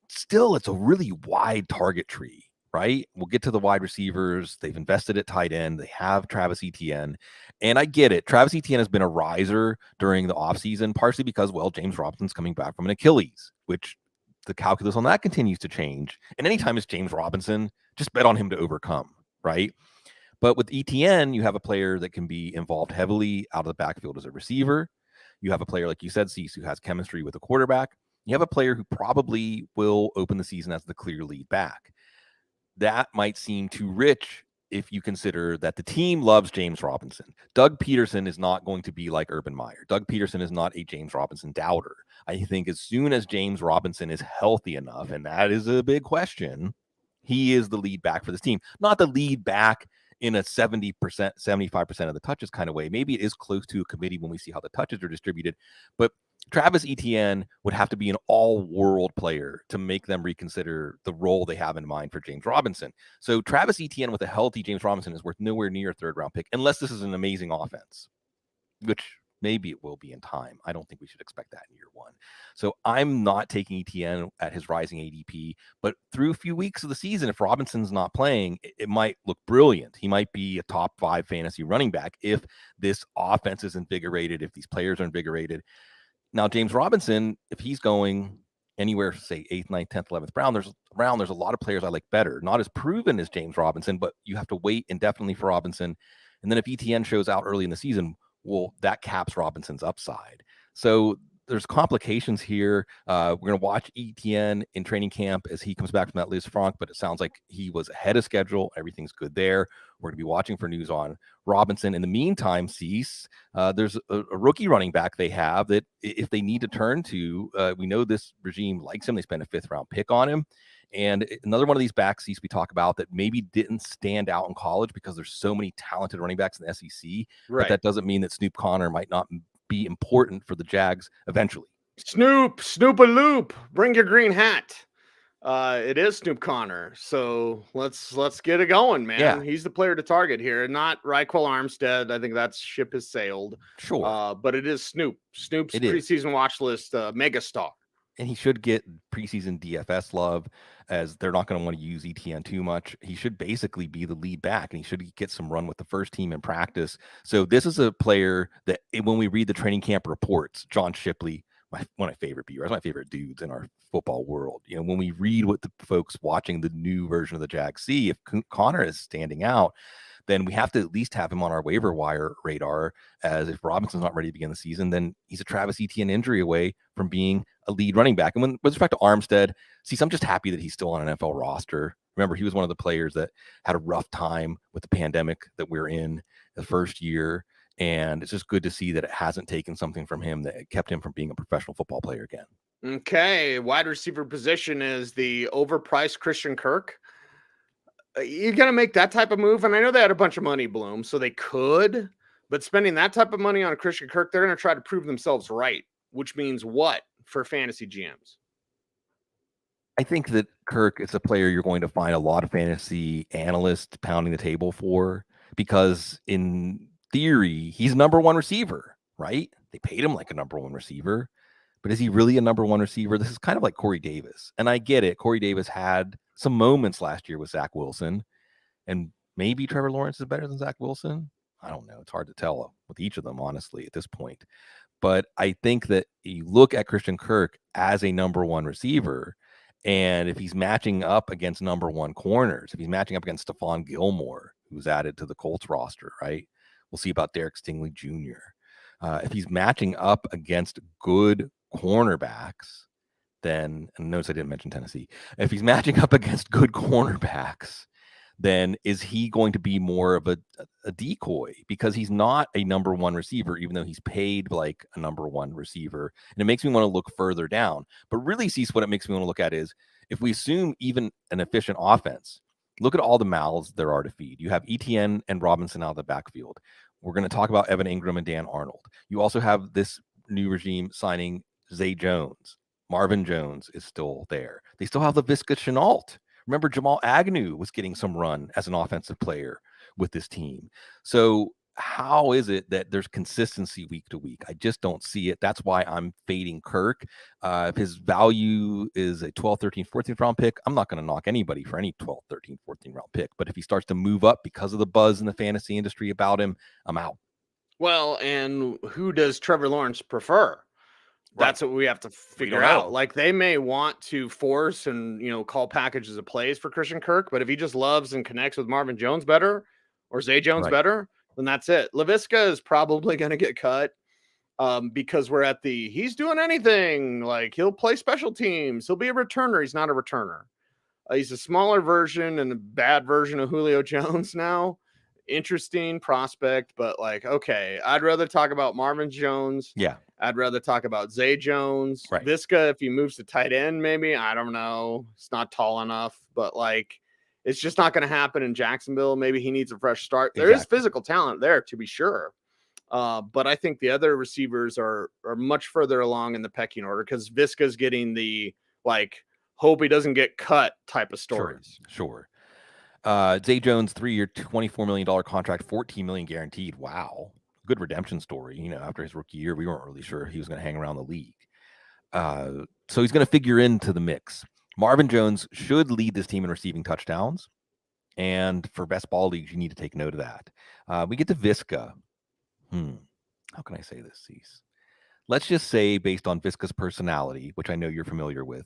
B: Still, it's a really wide target tree, right? We'll get to the wide receivers. They've invested at tight end. They have Travis Etienne. And I get it. Travis Etienne has been a riser during the offseason, partially because, well, James Robinson's coming back from an Achilles, which the calculus on that continues to change. And anytime it's James Robinson, just bet on him to overcome, right? But with ETN, you have a player that can be involved heavily out of the backfield as a receiver. You have a player, like you said, Cecil, who has chemistry with a quarterback. You have a player who probably will open the season as the clear lead back. That might seem too rich if you consider that the team loves James Robinson. Doug Peterson is not going to be like Urban Meyer. Doug Peterson is not a James Robinson doubter. I think as soon as James Robinson is healthy enough, and that is a big question, he is the lead back for this team. Not the lead back in a 70%, 75% of the touches kind of way. Maybe it is close to a committee when we see how the touches are distributed, but Travis Etienne would have to be an all-world player to make them reconsider the role they have in mind for James Robinson. So Travis Etienne with a healthy James Robinson is worth nowhere near a third-round pick, unless this is an amazing offense, which maybe it will be in time. I don't think we should expect that in year one. So I'm not taking Etienne at his rising ADP, but through a few weeks of the season, if Robinson's not playing, it might look brilliant. He might be a top 5 fantasy running back if this offense is invigorated, if these players are invigorated. Now, James Robinson, if he's going anywhere, say 8th, 9th, 10th, 11th round, there's a lot of players I like better. Not as proven as James Robinson, but you have to wait indefinitely for Robinson. And then if ETN shows out early in the season, well, that caps Robinson's upside. So there's complications here. We're going to watch ETN in training camp as he comes back from that Liz Frank, but it sounds like he was ahead of schedule. Everything's good there. We're going to be watching for news on Robinson. In the meantime, Cease, there's a rookie running back they have that if they need to turn to, we know this regime likes him. They spent a 5th-round pick on him. And another one of these backs we talk about that maybe didn't stand out in college because there's so many talented running backs in the SEC. Right. But that doesn't mean that Snoop Connor might not be important for the Jags eventually.
A: Snoop a loop. Bring your green hat. It is Snoop Connor. So let's get it going, man. Yeah. He's the player to target here, not Raquel Armstead. I think that ship has sailed.
B: Sure.
A: But it is Snoop. Snoop's preseason watch list megastar.
B: And he should get preseason DFS love, as they're not going to want to use ETN too much. He should basically be the lead back, and he should get some run with the first team in practice. So this is a player that when we read the training camp reports, John Shipley, one of my favorite beat writers, my favorite dudes in our football world. You know, when we read what the folks watching the new version of the Jags see, if Connor is standing out, then we have to at least have him on our waiver wire radar, as if Robinson's not ready to begin the season, then he's a Travis Etienne injury away from being a lead running back. And with respect to Armstead, I'm just happy that he's still on an NFL roster. Remember, he was one of the players that had a rough time with the pandemic that we're in the first year. And it's just good to see that it hasn't taken something from him that kept him from being a professional football player again.
A: Okay. Wide receiver position is the overpriced Christian Kirk. You're going to make that type of move. And I know they had a bunch of money, Bloom, so they could, but spending that type of money on Christian Kirk, they're going to try to prove themselves right, which means what for fantasy GMs?
B: I think that Kirk is a player you're going to find a lot of fantasy analysts pounding the table for, because in theory, he's number one receiver, right? They paid him like a number one receiver, but is he really a number one receiver? This is kind of like Corey Davis. And I get it. Corey Davis had some moments last year with Zach Wilson, and maybe Trevor Lawrence is better than Zach Wilson. I don't know. It's hard to tell with each of them, honestly, at this point. But I think that you look at Christian Kirk as a number one receiver, and if he's matching up against number one corners, if he's matching up against Stephon Gilmore, who's added to the Colts roster, right? We'll see about Derek Stingley Jr. If he's matching up against good cornerbacks, then, and notice I didn't mention Tennessee. If he's matching up against good cornerbacks, then is he going to be more of a decoy? Because he's not a number one receiver, even though he's paid like a number one receiver. And it makes me want to look further down. But really, Cecil, what it makes me want to look at is, if we assume even an efficient offense, look at all the mouths there are to feed. You have ETN and Robinson out of the backfield. We're going to talk about Evan Ingram and Dan Arnold. You also have this new regime signing Zay Jones. Marvin Jones is still there. They still have LaVisca Chenault. Remember, Jamal Agnew was getting some run as an offensive player with this team. So how is it that there's consistency week to week? I just don't see it. That's why I'm fading Kirk. If his value is a 12, 13, 14th round pick, I'm not going to knock anybody for any 12, 13, 14 round pick. But if he starts to move up because of the buzz in the fantasy industry about him, I'm out.
A: Well, and who does Trevor Lawrence prefer? That's what we have to figure
B: don't know.
A: out. Like, they may want to force and, call packages of plays for Christian Kirk, but if he just loves and connects with Marvin Jones better or Zay Jones better, then that's it. Laviska is probably going to get cut because we're at he's doing anything. Like, he'll play special teams. He'll be a returner. He's not a returner. He's a smaller version and a bad version of Julio Jones now. Interesting prospect, but like, okay, I'd rather talk about Marvin Jones.
B: Yeah.
A: I'd rather talk about Zay Jones.
B: Right.
A: Viska, if he moves to tight end, maybe. I don't know. It's not tall enough, but like, it's just not going to happen in Jacksonville. Maybe he needs a fresh start. There is physical talent there, to be sure. But I think the other receivers are much further along in the pecking order because Viska's getting the, like, hope he doesn't get cut type of stories.
B: Sure. Zay Jones, 3-year, $24 million contract, $14 million guaranteed. Wow. Good redemption story. After his rookie year, we weren't really sure he was going to hang around the league. So he's going to figure into the mix. Marvin Jones should lead this team in receiving touchdowns. And for best ball leagues, you need to take note of that. We get to Viska. How can I say this, Cease? Let's just say, based on Viska's personality, which I know you're familiar with,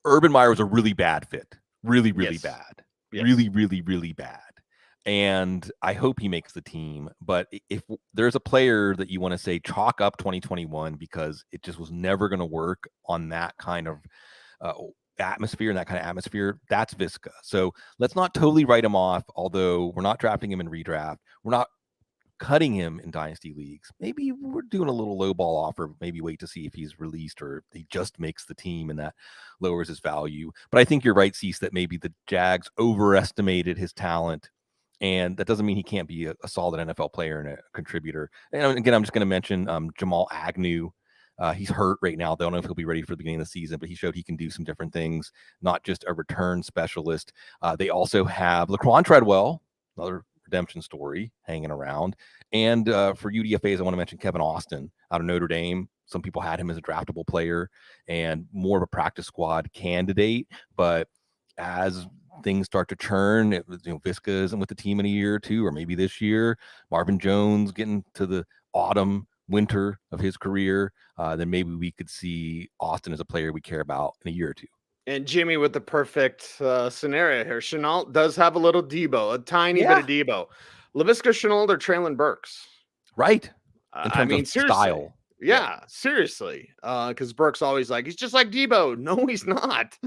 B: Urban Meyer was a really bad fit. Really bad. Yes. Really bad. And I hope he makes the team. But if there's a player that you want to say chalk up 2021 because it just was never going to work on that kind of atmosphere and that kind of atmosphere, that's Viska. So let's not totally write him off, although we're not drafting him in redraft. We're not cutting him in dynasty leagues. Maybe we're doing a little low ball offer, maybe wait to see if he's released or if he just makes the team and that lowers his value. But I think you're right, Cease, that maybe the Jags overestimated his talent, and that doesn't mean he can't be a solid NFL player and a contributor. And again, I'm just going to mention Jamal Agnew. He's hurt right now. They don't know if he'll be ready for the beginning of the season, but he showed he can do some different things, not just a return specialist. They also have Laquan Treadwell, another redemption story hanging around. And for UDFAs, I want to mention Kevin Austin out of Notre Dame. Some people had him as a draftable player and more of a practice squad candidate. But as things start to churn, Viska isn't with the team in a year or two, or maybe this year, Marvin Jones getting to the winter of his career, then maybe we could see Austin as a player we care about in a year or two.
A: And Jimmy with the perfect scenario here. Chenault does have a little Debo, a tiny bit of Debo. Laviska Chenault or Traylon Burks.
B: Right. In terms of
A: seriously.
B: style.
A: Yeah, seriously. Because Burks always like, he's just like Debo. No, he's not.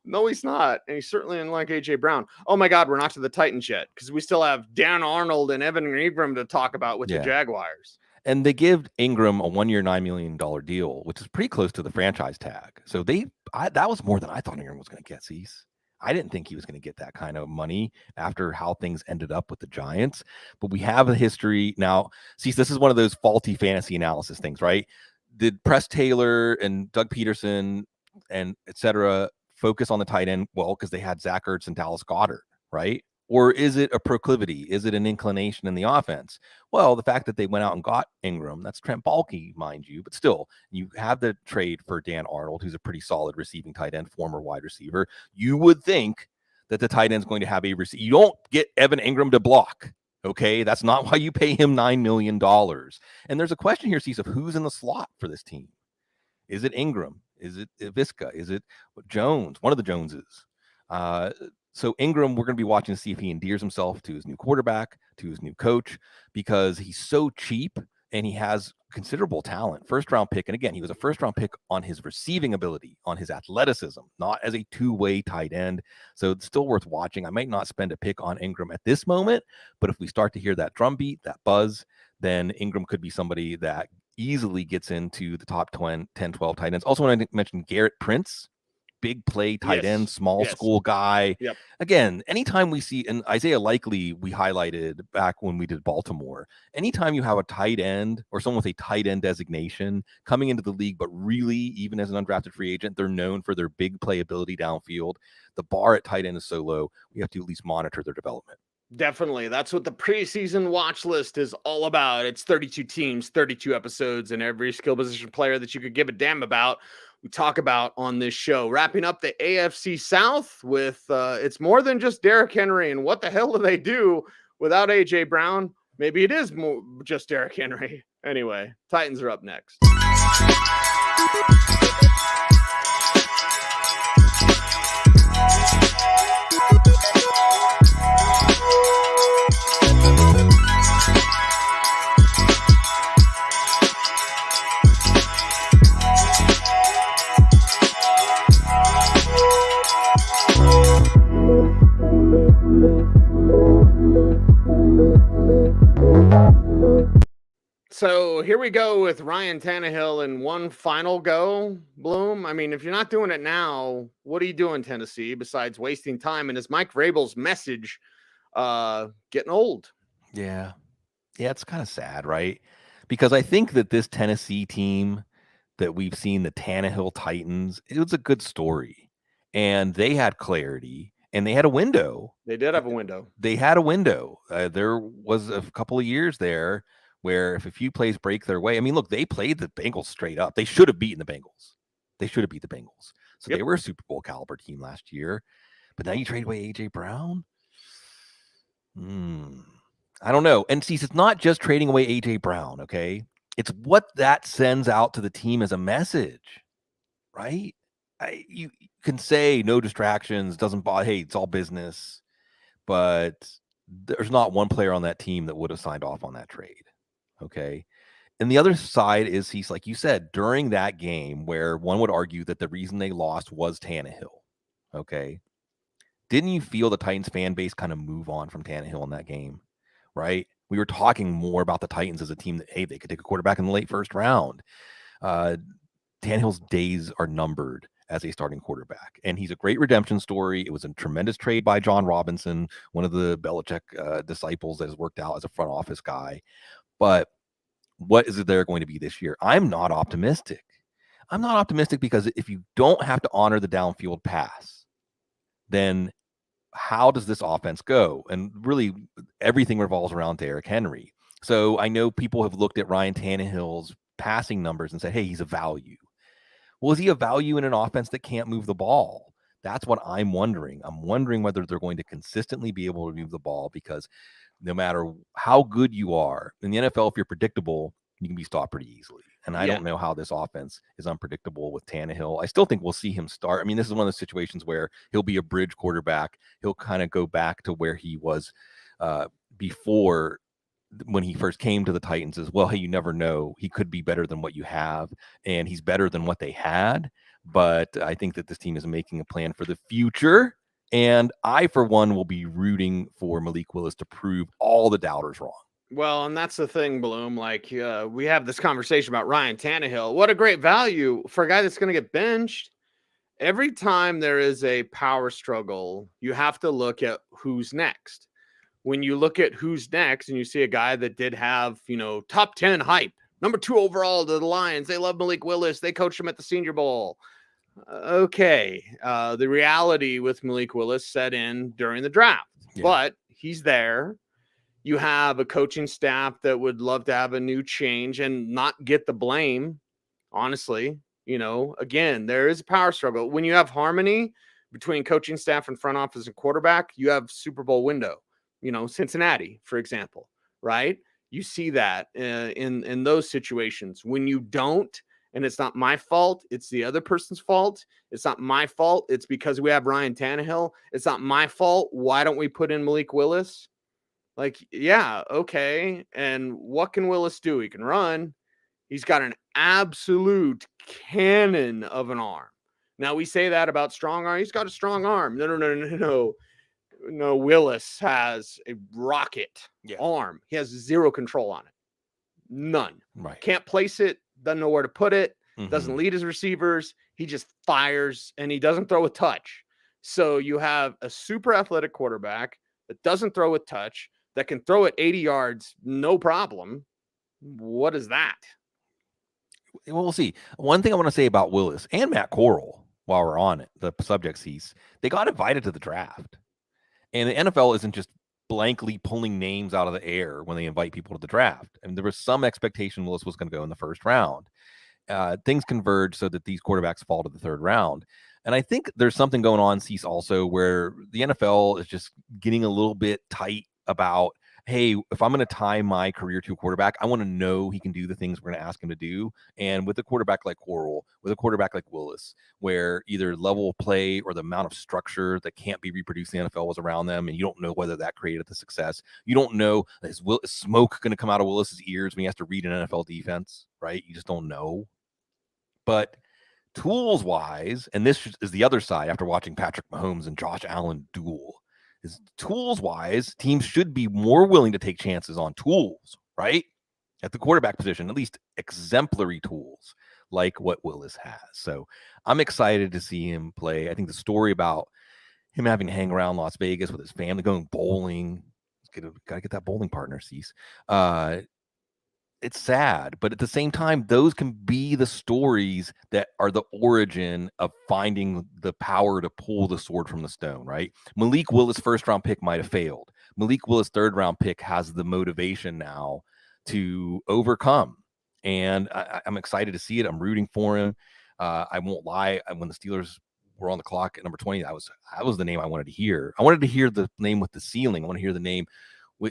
A: No, he's not. And he's certainly unlike AJ Brown. Oh my God, we're not to the Titans yet. Because we still have Dan Arnold and Evan Ingram to talk about with the Jaguars.
B: And they give Ingram a 1-year, $9 million deal, which is pretty close to the franchise tag. So that was more than I thought Ingram was going to get, Cease. I didn't think he was going to get that kind of money after how things ended up with the Giants. But we have a history. Now, Cease, this is one of those faulty fantasy analysis things, right? Did Press Taylor and Doug Peterson and et cetera focus on the tight end? Well, because they had Zach Ertz and Dallas Goedert, right? Or is it a proclivity? Is it an inclination in the offense? Well, the fact that they went out and got Ingram, that's Trent Baalke, mind you, but still, you have the trade for Dan Arnold, who's a pretty solid receiving tight end, former wide receiver. You would think that the tight end is going to have a receiver. You don't get Evan Ingram to block, okay? That's not why you pay him $9 million. And there's a question here, Cecil, of who's in the slot for this team. Is it Ingram? Is it Viska? Is it Jones? One of the Joneses. So Ingram, we're going to be watching to see if he endears himself to his new quarterback, to his new coach, because he's so cheap and he has considerable talent. First-round pick. And again, he was a first-round pick on his receiving ability, on his athleticism, not as a two-way tight end. So it's still worth watching. I might not spend a pick on Ingram at this moment, but if we start to hear that drumbeat, that buzz, then Ingram could be somebody that easily gets into the top 10, 12 tight ends. Also want to mention Garrett Prince. Big play tight end, small school guy.
A: Yep.
B: Again, anytime we see, and Isaiah Likely we highlighted back when we did Baltimore, anytime you have a tight end or someone with a tight end designation coming into the league, but really, even as an undrafted free agent, they're known for their big playability downfield. The bar at tight end is so low, we have to at least monitor their development.
A: Definitely. That's what the preseason watch list is all about. It's 32 teams, 32 episodes, and every skill position player that you could give a damn about, we talk about on this show. Wrapping up the AFC South with it's more than just Derrick Henry. And what the hell do they do without AJ Brown? Maybe it is more just Derrick Henry. Anyway, Titans are up next. So here we go with Ryan Tannehill in one final go, Bloom. I mean, if you're not doing it now, what are you doing, Tennessee, besides wasting time? And is Mike Vrabel's message getting old?
B: Yeah. Yeah, it's kind of sad, right? Because I think that this Tennessee team that we've seen, the Tannehill Titans, it was a good story. And they had clarity and they had a window.
A: They did have a window.
B: They had a window. There was a couple of years there where if a few plays break their way, I mean, look, they played the Bengals straight up. They should have beaten the Bengals. They should have beat the Bengals. So they were a Super Bowl caliber team last year. But now you trade away A.J. Brown? I don't know. And see, it's not just trading away A.J. Brown, okay? It's what that sends out to the team as a message, right? You can say no distractions, doesn't bother, hey, it's all business. But there's not one player on that team that would have signed off on that trade, okay? And the other side is, he's like you said, during that game where one would argue that the reason they lost was Tannehill, okay? Didn't you feel the Titans fan base kind of move on from Tannehill in that game, right? We were talking more about the Titans as a team that, hey, they could take a quarterback in the late first round. Tannehill's days are numbered as a starting quarterback, and he's a great redemption story. It was a tremendous trade by John Robinson, one of the Belichick disciples that has worked out as a front office guy. But what is there going to be this year? I'm not optimistic. I'm not optimistic because if you don't have to honor the downfield pass, then how does this offense go? And really, everything revolves around Derrick Henry. So I know people have looked at Ryan Tannehill's passing numbers and said, hey, he's a value. Well, is he a value in an offense that can't move the ball? That's what I'm wondering. I'm wondering whether they're going to consistently be able to move the ball, because no matter how good you are in the NFL, if you're predictable, you can be stopped pretty easily. And I don't know how this offense is unpredictable with Tannehill. I still think we'll see him start. I mean, this is one of those situations where he'll be a bridge quarterback. He'll kind of go back to where he was before, when he first came to the Titans, as well. Hey, you never know. He could be better than what you have, and he's better than what they had. But I think that this team is making a plan for the future. And I, for one, will be rooting for Malik Willis to prove all the doubters wrong.
A: Well, and that's the thing, Bloom. Like, we have this conversation about Ryan Tannehill. What a great value for a guy that's going to get benched. Every time there is a power struggle, you have to look at who's next. When you look at who's next and you see a guy that did have, top 10 hype, number 2 overall to the Lions, they love Malik Willis. They coached him at the Senior Bowl. Okay. The reality with Malik Willis set in during the draft, but he's there. You have a coaching staff that would love to have a new change and not get the blame. Honestly, again, there is a power struggle. When you have harmony between coaching staff and front office and quarterback, you have Super Bowl window. Cincinnati, for example, right? You see that in those situations. When you don't, and it's not my fault, it's the other person's fault. It's not my fault. It's because we have Ryan Tannehill. It's not my fault. Why don't we put in Malik Willis? Like, yeah, okay. And what can Willis do? He can run. He's got an absolute cannon of an arm. Now, we say that about strong arm. He's got a strong arm. No. No, Willis has a rocket arm. He has zero control on it. None.
B: Right.
A: Can't place it. Doesn't know where to put it. Doesn't lead his receivers. He just fires, and he doesn't throw with touch. So you have a super athletic quarterback that doesn't throw with touch, that can throw it 80 yards, no problem. What is that?
B: Well, we'll see. One thing I want to say about Willis and Matt Corral, while we're on it, the subject cease, they got invited to the draft. And the NFL isn't just blankly pulling names out of the air when they invite people to the draft. And there was some expectation Willis was going to go in the first round. Things converge so that these quarterbacks fall to the third round. And I think there's something going on, Cecil, also, where the NFL is just getting a little bit tight about, hey, if I'm going to tie my career to a quarterback, I want to know he can do the things we're going to ask him to do. And with a quarterback like Corral, with a quarterback like Willis, where either level of play or the amount of structure that can't be reproduced in the NFL was around them, and you don't know whether that created the success. You don't know, is smoke going to come out of Willis's ears when he has to read an NFL defense, right? You just don't know. But tools-wise, and this is the other side after watching Patrick Mahomes and Josh Allen duel, is tools-wise, teams should be more willing to take chances on tools, right? At the quarterback position, at least exemplary tools like what Willis has. So I'm excited to see him play. I think the story about him having to hang around Las Vegas with his family, going bowling, got to get that bowling partner, Cease. It's sad, but at the same time, those can be the stories that are the origin of finding the power to pull the sword from the stone, right? Malik Willis' first-round pick might have failed. Malik Willis' third-round pick has the motivation now to overcome, and I'm excited to see it. I'm rooting for him. I won't lie. When the Steelers were on the clock at number 20, that was the name I wanted to hear. I wanted to hear the name with the ceiling. I want to hear the name.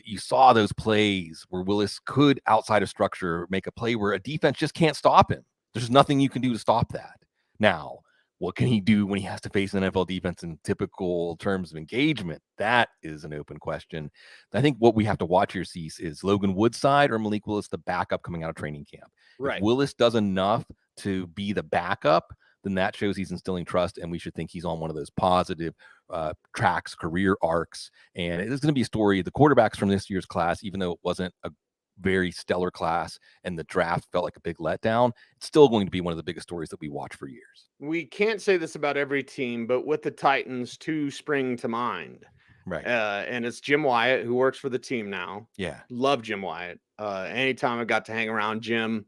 B: You saw those plays where Willis could, outside of structure, make a play where a defense just can't stop him. There's nothing you can do to stop that. Now, what can he do when he has to face an NFL defense in typical terms of engagement? That is an open question. I think what we have to watch here, Cease, is Logan Woodside or Malik Willis the backup coming out of training camp. Right. If Willis does enough to be the backup, then that shows he's instilling trust, and we should think he's on one of those positive tracks, career arcs. And it is going to be a story. The quarterbacks from this year's class, even though it wasn't a very stellar class and the draft felt like a big letdown, it's still going to be one of the biggest stories that we watch for years.
A: We can't say this about every team, but with the Titans, two spring to mind.
B: Right.
A: And it's Jim Wyatt, who works for the team now.
B: Yeah.
A: Love Jim Wyatt. Anytime I got to hang around Jim,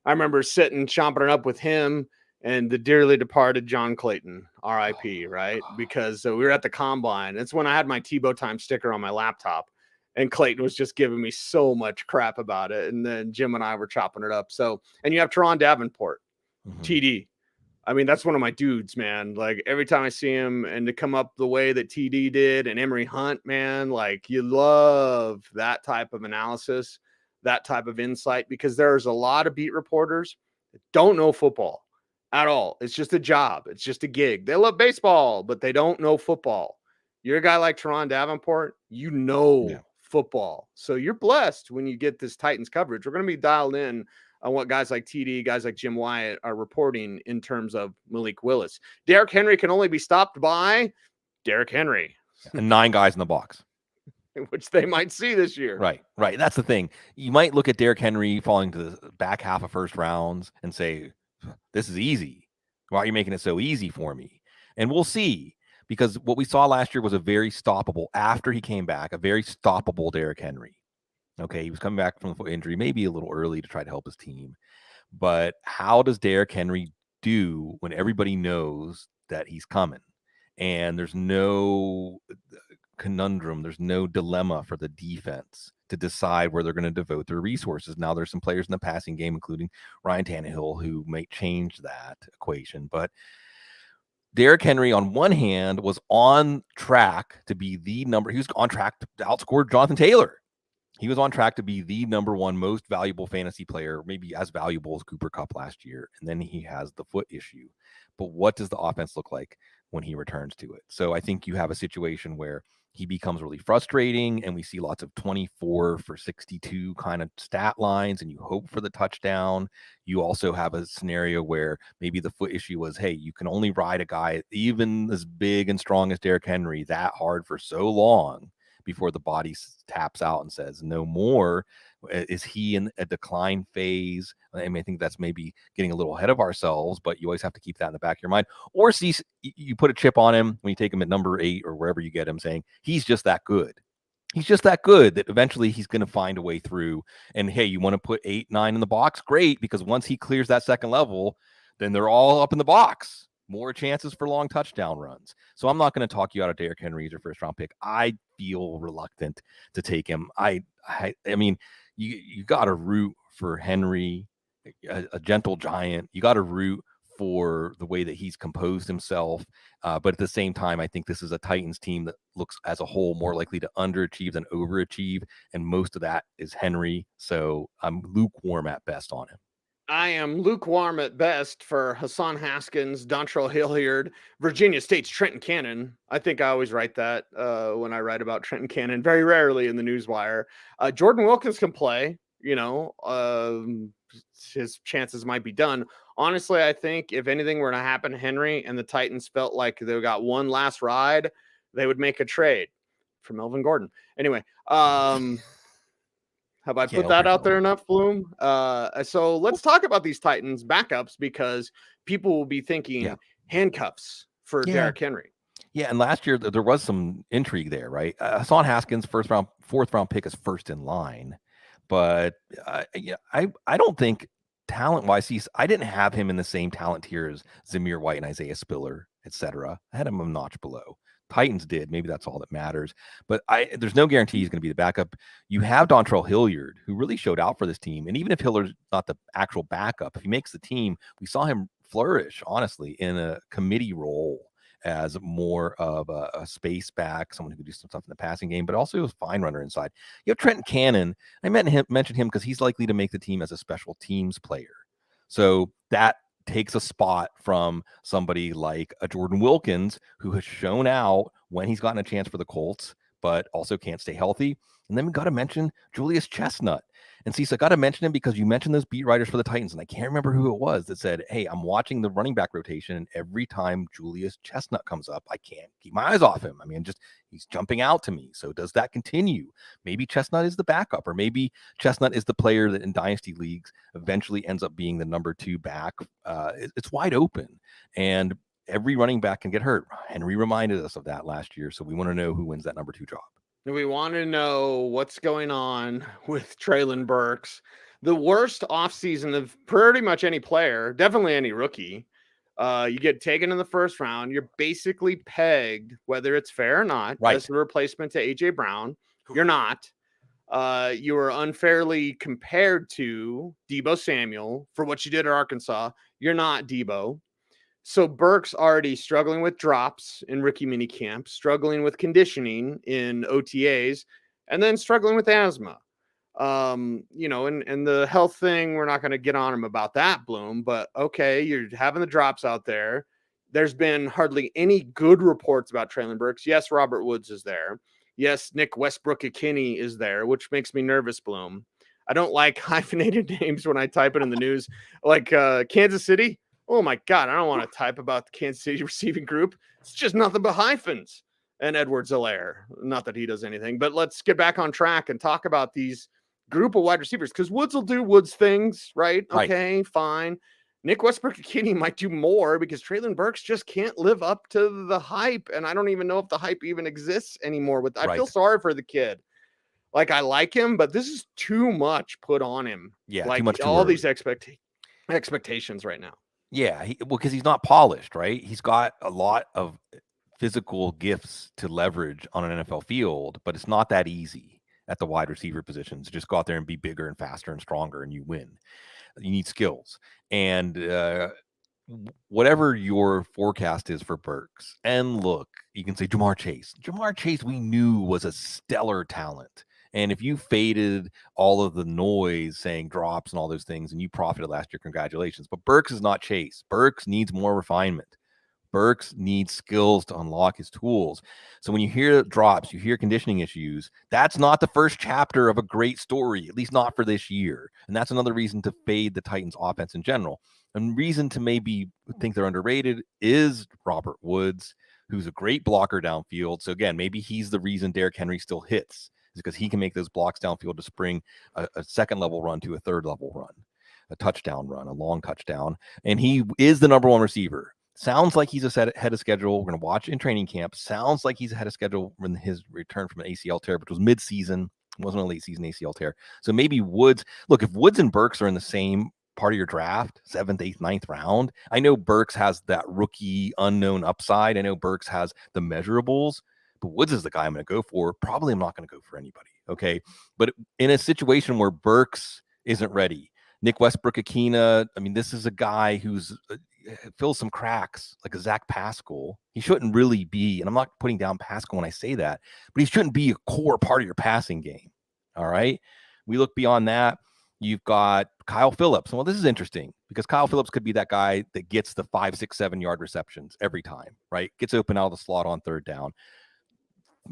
A: I remember sitting, chomping it up with him and the dearly departed John Clayton, RIP, right? Because we were at the combine. It's when I had my Tebow time sticker on my laptop, and Clayton was just giving me so much crap about it. And then Jim and I were chopping it up. So, and you have Teron Davenport, TD. I mean, that's one of my dudes, man. Like every time I see him, and to come up the way that TD did, and Emery Hunt, man, like you love that type of analysis, that type of insight, because there's a lot of beat reporters that don't know football at all. It's just a job. It's just a gig. They love baseball, but they don't know football. You're a guy like Teron Davenport, you know football. So you're blessed when you get this Titans coverage. We're going to be dialed in on what guys like TD, guys like Jim Wyatt are reporting in terms of Malik Willis. Derrick Henry can only be stopped by Derrick Henry.
B: And 9 guys in the box.
A: Which they might see this year.
B: Right. That's the thing. You might look at Derrick Henry falling to the back half of first rounds and say, this is easy. Why are you making it so easy for me? And we'll see, because what we saw last year was a very stoppable, after he came back, a very stoppable Derrick Henry. Okay, he was coming back from the foot injury, maybe a little early to try to help his team. But how does Derrick Henry do when everybody knows that he's coming? And there's no conundrum, there's no dilemma for the defense to decide where they're going to devote their resources. Now there's some players in the passing game, including Ryan Tannehill, who may change that equation. But Derrick Henry, on one hand, was on track to be he was on track to outscore Jonathan Taylor. He was on track to be the number one most valuable fantasy player, maybe as valuable as Cooper Kupp last year. And then he has the foot issue. But what does the offense look like when he returns to it? So I think you have a situation where he becomes really frustrating, and we see lots of 24 for 62 kind of stat lines, and you hope for the touchdown. You also have a scenario where maybe the foot issue was, hey, you can only ride a guy even as big and strong as Derrick Henry that hard for so long before the body taps out and says no more. Is he in a decline phase? I mean, I think that's maybe getting a little ahead of ourselves, but you always have to keep that in the back of your mind. Or see, you put a chip on him when you take him at number 8 or wherever you get him, saying he's just that good. He's just that good that eventually he's going to find a way through. And hey, you want to put 8, 9 in the box? Great, because once he clears that second level, then they're all up in the box. More chances for long touchdown runs. So I'm not going to talk you out of Derrick Henry as your first round pick. I feel reluctant to take him. I mean, you got to root for Henry, a gentle giant. You got to root for the way that he's composed himself. But at the same time, I think this is a Titans team that looks as a whole more likely to underachieve than overachieve. And most of that is Henry. So I'm lukewarm at best on him.
A: I am lukewarm at best for Hassan Haskins, Dontrell Hilliard, Virginia State's Trenton Cannon. I think I always write that when I write about Trenton Cannon, very rarely in the newswire. Jordan Wilkins can play, his chances might be done. Honestly, I think if anything were to happen to Henry and the Titans felt like they got one last ride, they would make a trade for Melvin Gordon. Anyway, have I put that out there enough, Bloom? So let's talk about these Titans backups, because people will be thinking handcuffs for Derrick Henry.
B: Yeah, and last year there was some intrigue there, right? Hassan Haskins, fourth round pick, is first in line, but I don't think talent-wise, I didn't have him in the same talent tier as Zamir White and Isaiah Spiller, etc. I had him a notch below. Titans did. Maybe that's all that matters. But there's no guarantee he's going to be the backup. You have Dontrell Hilliard, who really showed out for this team. And even if Hilliard's not the actual backup, if he makes the team, we saw him flourish, honestly, in a committee role as more of a space back, someone who could do some stuff in the passing game, but also a fine runner inside. You have Trenton Cannon. I mentioned him because he's likely to make the team as a special teams player. So that takes a spot from somebody like a Jordan Wilkins, who has shown out when he's gotten a chance for the Colts, but also can't stay healthy. And then we got to mention Julius Chestnut. And see, so I got to mention him because you mentioned those beat writers for the Titans, and I can't remember who it was that said, hey, I'm watching the running back rotation, and every time Julius Chestnut comes up, I can't keep my eyes off him. I mean, he's jumping out to me. So does that continue? Maybe Chestnut is the backup, or maybe Chestnut is the player that in dynasty leagues eventually ends up being the number 2 back. It's wide open, and every running back can get hurt. Henry reminded us of that last year, so we want to know who wins that number 2 job.
A: We want to know what's going on with Treylon Burks. The worst offseason of pretty much any player, definitely any rookie. You get taken in the first round. You're basically pegged, whether it's fair or not, as the replacement to A.J. Brown. You're not. You were unfairly compared to Deebo Samuel for what you did at Arkansas. You're not Deebo. So Burks already struggling with drops in rookie minicamp, struggling with conditioning in OTAs, and then struggling with asthma. And the health thing, we're not going to get on him about that, Bloom, but okay, you're having the drops out there. There's been hardly any good reports about Treylon Burks. Yes, Robert Woods is there. Yes, Nick Westbrook-Ikhine is there, which makes me nervous, Bloom. I don't like hyphenated names when I type it in the news, like Kansas City. Oh my God, I don't want to type about the Kansas City receiving group. It's just nothing but hyphens. And Edwards-Helaire. Not that he does anything, but let's get back on track and talk about these group of wide receivers, because Woods will do Woods things, right? Okay, fine. Nick Westbrook-Ikhine might do more because Treylon Burks just can't live up to the hype. And I don't even know if the hype even exists anymore. I feel sorry for the kid. Like, I like him, but this is too much put on him.
B: Yeah,
A: like
B: too much
A: all these expectations right now.
B: Yeah, because he's not polished, right? He's got a lot of physical gifts to leverage on an NFL field, but it's not that easy at the wide receiver positions. Just go out there and be bigger and faster and stronger, and you win. You need skills. And whatever your forecast is for Burks, and look, you can say Jamar Chase. Jamar Chase, we knew, was a stellar talent. And if you faded all of the noise saying drops and all those things and you profited last year, congratulations. But Burks is not Chase. Burks needs more refinement. Burks needs skills to unlock his tools. So when you hear drops, you hear conditioning issues, that's not the first chapter of a great story, at least not for this year. And that's another reason to fade the Titans offense in general. And reason to maybe think they're underrated is Robert Woods, who's a great blocker downfield. So again, maybe he's the reason Derrick Henry still hits, is because he can make those blocks downfield to spring a second level run to a third level run, a touchdown run, a long touchdown. And he is the number 1 receiver. Sounds like he's ahead of schedule. We're going to watch in training camp. Sounds like he's ahead of schedule when his return from an ACL tear, which was mid-season. It wasn't a late season ACL tear. So maybe Woods, look, if Woods and Burks are in the same part of your draft, 7th, 8th, 9th round, I know Burks has that rookie unknown upside. I know Burks has the measurables, but Woods is the guy I'm going to go for. Probably I'm not going to go for anybody. Okay. But in a situation where Burks isn't ready, Nick Westbrook-Ikhine, I mean, this is a guy who's fills some cracks like a Zach Pascal. He shouldn't really be, and I'm not putting down Pascal when I say that, but he shouldn't be a core part of your passing game. All right. We look beyond that. You've got Kyle Phillips. Well, this is interesting because Kyle Phillips could be that guy that gets the 5, 6, 7 yard receptions every time, right? Gets open out of the slot on third down.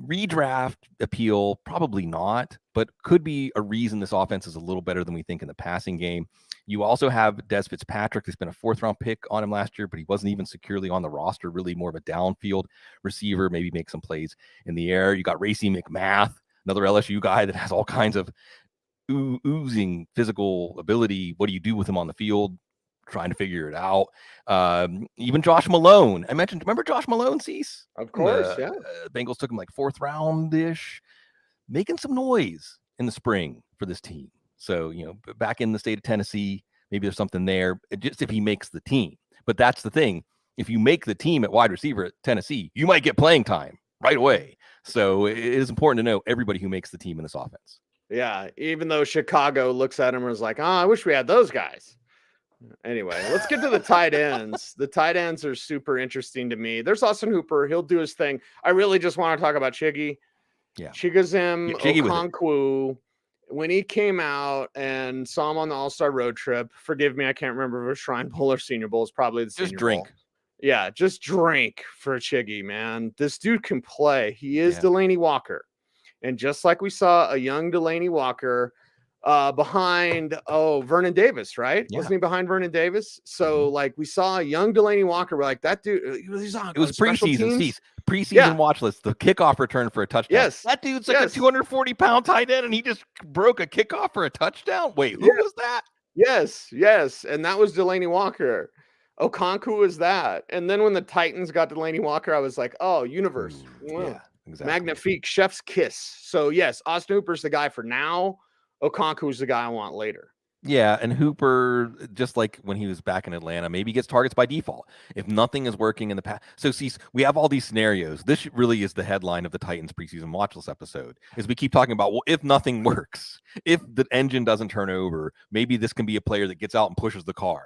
B: Redraft appeal, probably not, but could be a reason this offense is a little better than we think in the passing game. You also have Des Fitzpatrick. There's been a 4th-round pick on him last year, but he wasn't even securely on the roster, really more of a downfield receiver, maybe make some plays in the air. You got Racey McMath, another LSU guy that has all kinds of oozing physical ability. What do you do with him on the field? Trying to figure it out. Even Josh Malone. Remember Josh Malone, Cease?
A: Of course, yeah.
B: Bengals took him like 4th round-ish, making some noise in the spring for this team. So, back in the state of Tennessee, maybe there's something there, just if he makes the team. But that's the thing. If you make the team at wide receiver at Tennessee, you might get playing time right away. So it is important to know everybody who makes the team in this offense.
A: Yeah, even though Chicago looks at him and is like, I wish we had those guys. Anyway, let's get to the tight ends. The tight ends are super interesting to me. There's Austin Hooper. He'll do his thing. I really just want to talk about Chiggy.
B: Yeah.
A: Chigoziem Okonkwo. When he came out and saw him on the All-Star road trip, forgive me, I can't remember if it was Shrine Bowl or Senior Bowl. It's probably the Senior
B: drink.
A: Bowl. Yeah, just drink for Chiggy, man. This dude can play. He is Delaney Walker. And just like we saw a young Delaney Walker behind Vernon Davis, right?
B: Yeah.
A: Wasn't he behind Vernon Davis? So like we saw a young Delaney Walker. We're like, that dude, he's on.
B: It was preseason. Preseason watch list. The kickoff return for a touchdown.
A: Yes,
B: that dude's like a 240-pound tight end, and he just broke a kickoff for a touchdown. Wait, who was that?
A: Yes, and that was Delaney Walker. Okonkwo was that. And then when the Titans got Delaney Walker, I was like, oh, universe.
B: Yeah, exactly.
A: Magnifique, chef's kiss. So yes, Austin Hooper's the guy for now. Okonkwo's the guy I want later.
B: Yeah, and Hooper, just like when he was back in Atlanta, maybe gets targets by default if nothing is working in the past. So, see, we have all these scenarios. This really is the headline of the Titans preseason watchlist episode, is we keep talking about, well, if nothing works, if the engine doesn't turn over, maybe this can be a player that gets out and pushes the car,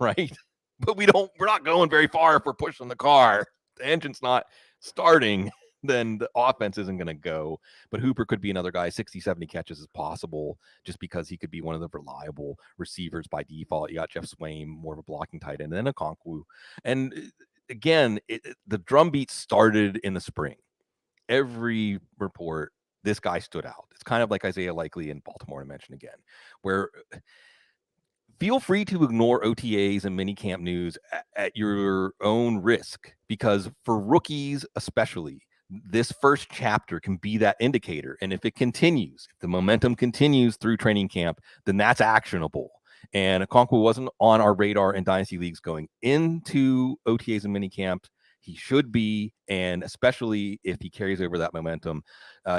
B: right? But we're not going very far if we're pushing the car. The engine's not starting. Then the offense isn't going to go. But Hooper could be another guy. 60, 70 catches is possible just because he could be one of the reliable receivers by default. You got Jeff Swaim, more of a blocking tight end, and then Okonkwo. And again, the drumbeat started in the spring. Every report, this guy stood out. It's kind of like Isaiah Likely in Baltimore, to mention again, where feel free to ignore OTAs and minicamp news at your own risk, because for rookies especially, this first chapter can be that indicator. And if it continues, if the momentum continues through training camp, then that's actionable. And Okonkwo wasn't on our radar in dynasty leagues going into OTAs and minicamp. He should be, and especially if he carries over that momentum,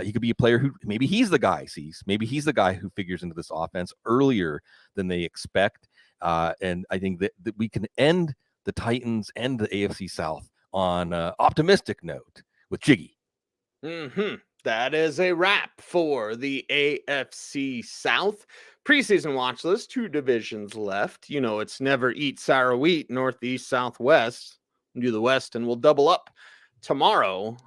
B: he could be a player who maybe he's the guy, maybe he's the guy who figures into this offense earlier than they expect. And I think that we can end the Titans and the AFC South on an optimistic note with Chiggy.
A: That is a wrap for the AFC South preseason watch list. 2 divisions left. It's never eat sour wheat, Northeast, Southwest. Do the West, and we'll double up tomorrow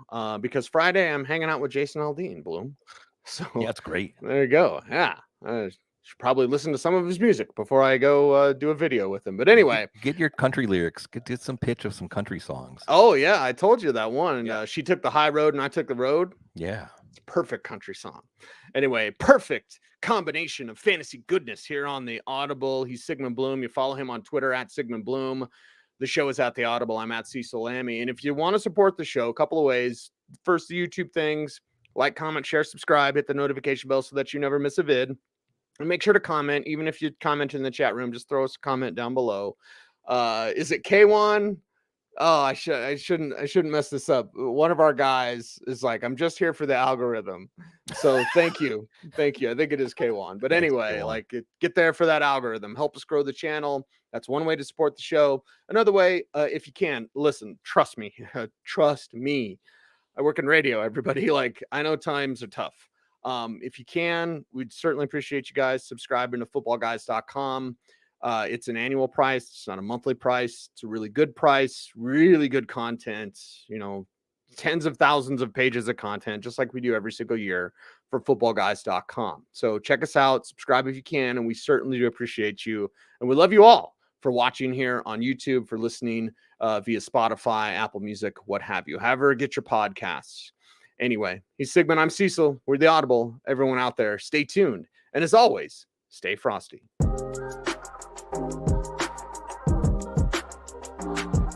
A: because Friday I'm hanging out with Jason Aldean, Bloom. So
B: yeah, that's great.
A: There you go. Yeah, I should probably listen to some of his music before I go do a video with him. But anyway,
B: get your country lyrics. Get some pitch of some country songs.
A: Oh yeah, I told you that one. Yeah. She took the high road and I took the road.
B: Yeah,
A: it's a perfect country song. Anyway, perfect combination of fantasy goodness here on the Audible. He's Sigmund Bloom. You follow him on Twitter at Sigmund Bloom. The show is at the Audible. I'm at Cecil Lammey. And if you want to support the show, a couple of ways. First, the YouTube things. Like, comment, share, subscribe. Hit the notification bell so that you never miss a vid. And make sure to comment. Even if you comment in the chat room, just throw us a comment down below. Is it K1? Oh, I shouldn't mess this up. One of our guys is like, I'm just here for the algorithm. So thank you. Thank you. I think it is K1. But anyway, get there for that algorithm. Help us grow the channel. That's one way to support the show. Another way, if you can, listen, trust me. Trust me. I work in radio, everybody. I know times are tough. If you can, we'd certainly appreciate you guys subscribing to footballguys.com. It's an annual price. It's not a monthly price. It's a really good price, really good content, tens of thousands of pages of content, just like we do every single year for footballguys.com. So check us out, subscribe if you can, and we certainly do appreciate you. And we love you all for watching here on YouTube, for listening via Spotify, Apple Music, what have you. However, get your podcasts. Anyway, he's Sigmund. I'm Cecil. We're the Audible. Everyone out there, stay tuned. And as always, stay frosty.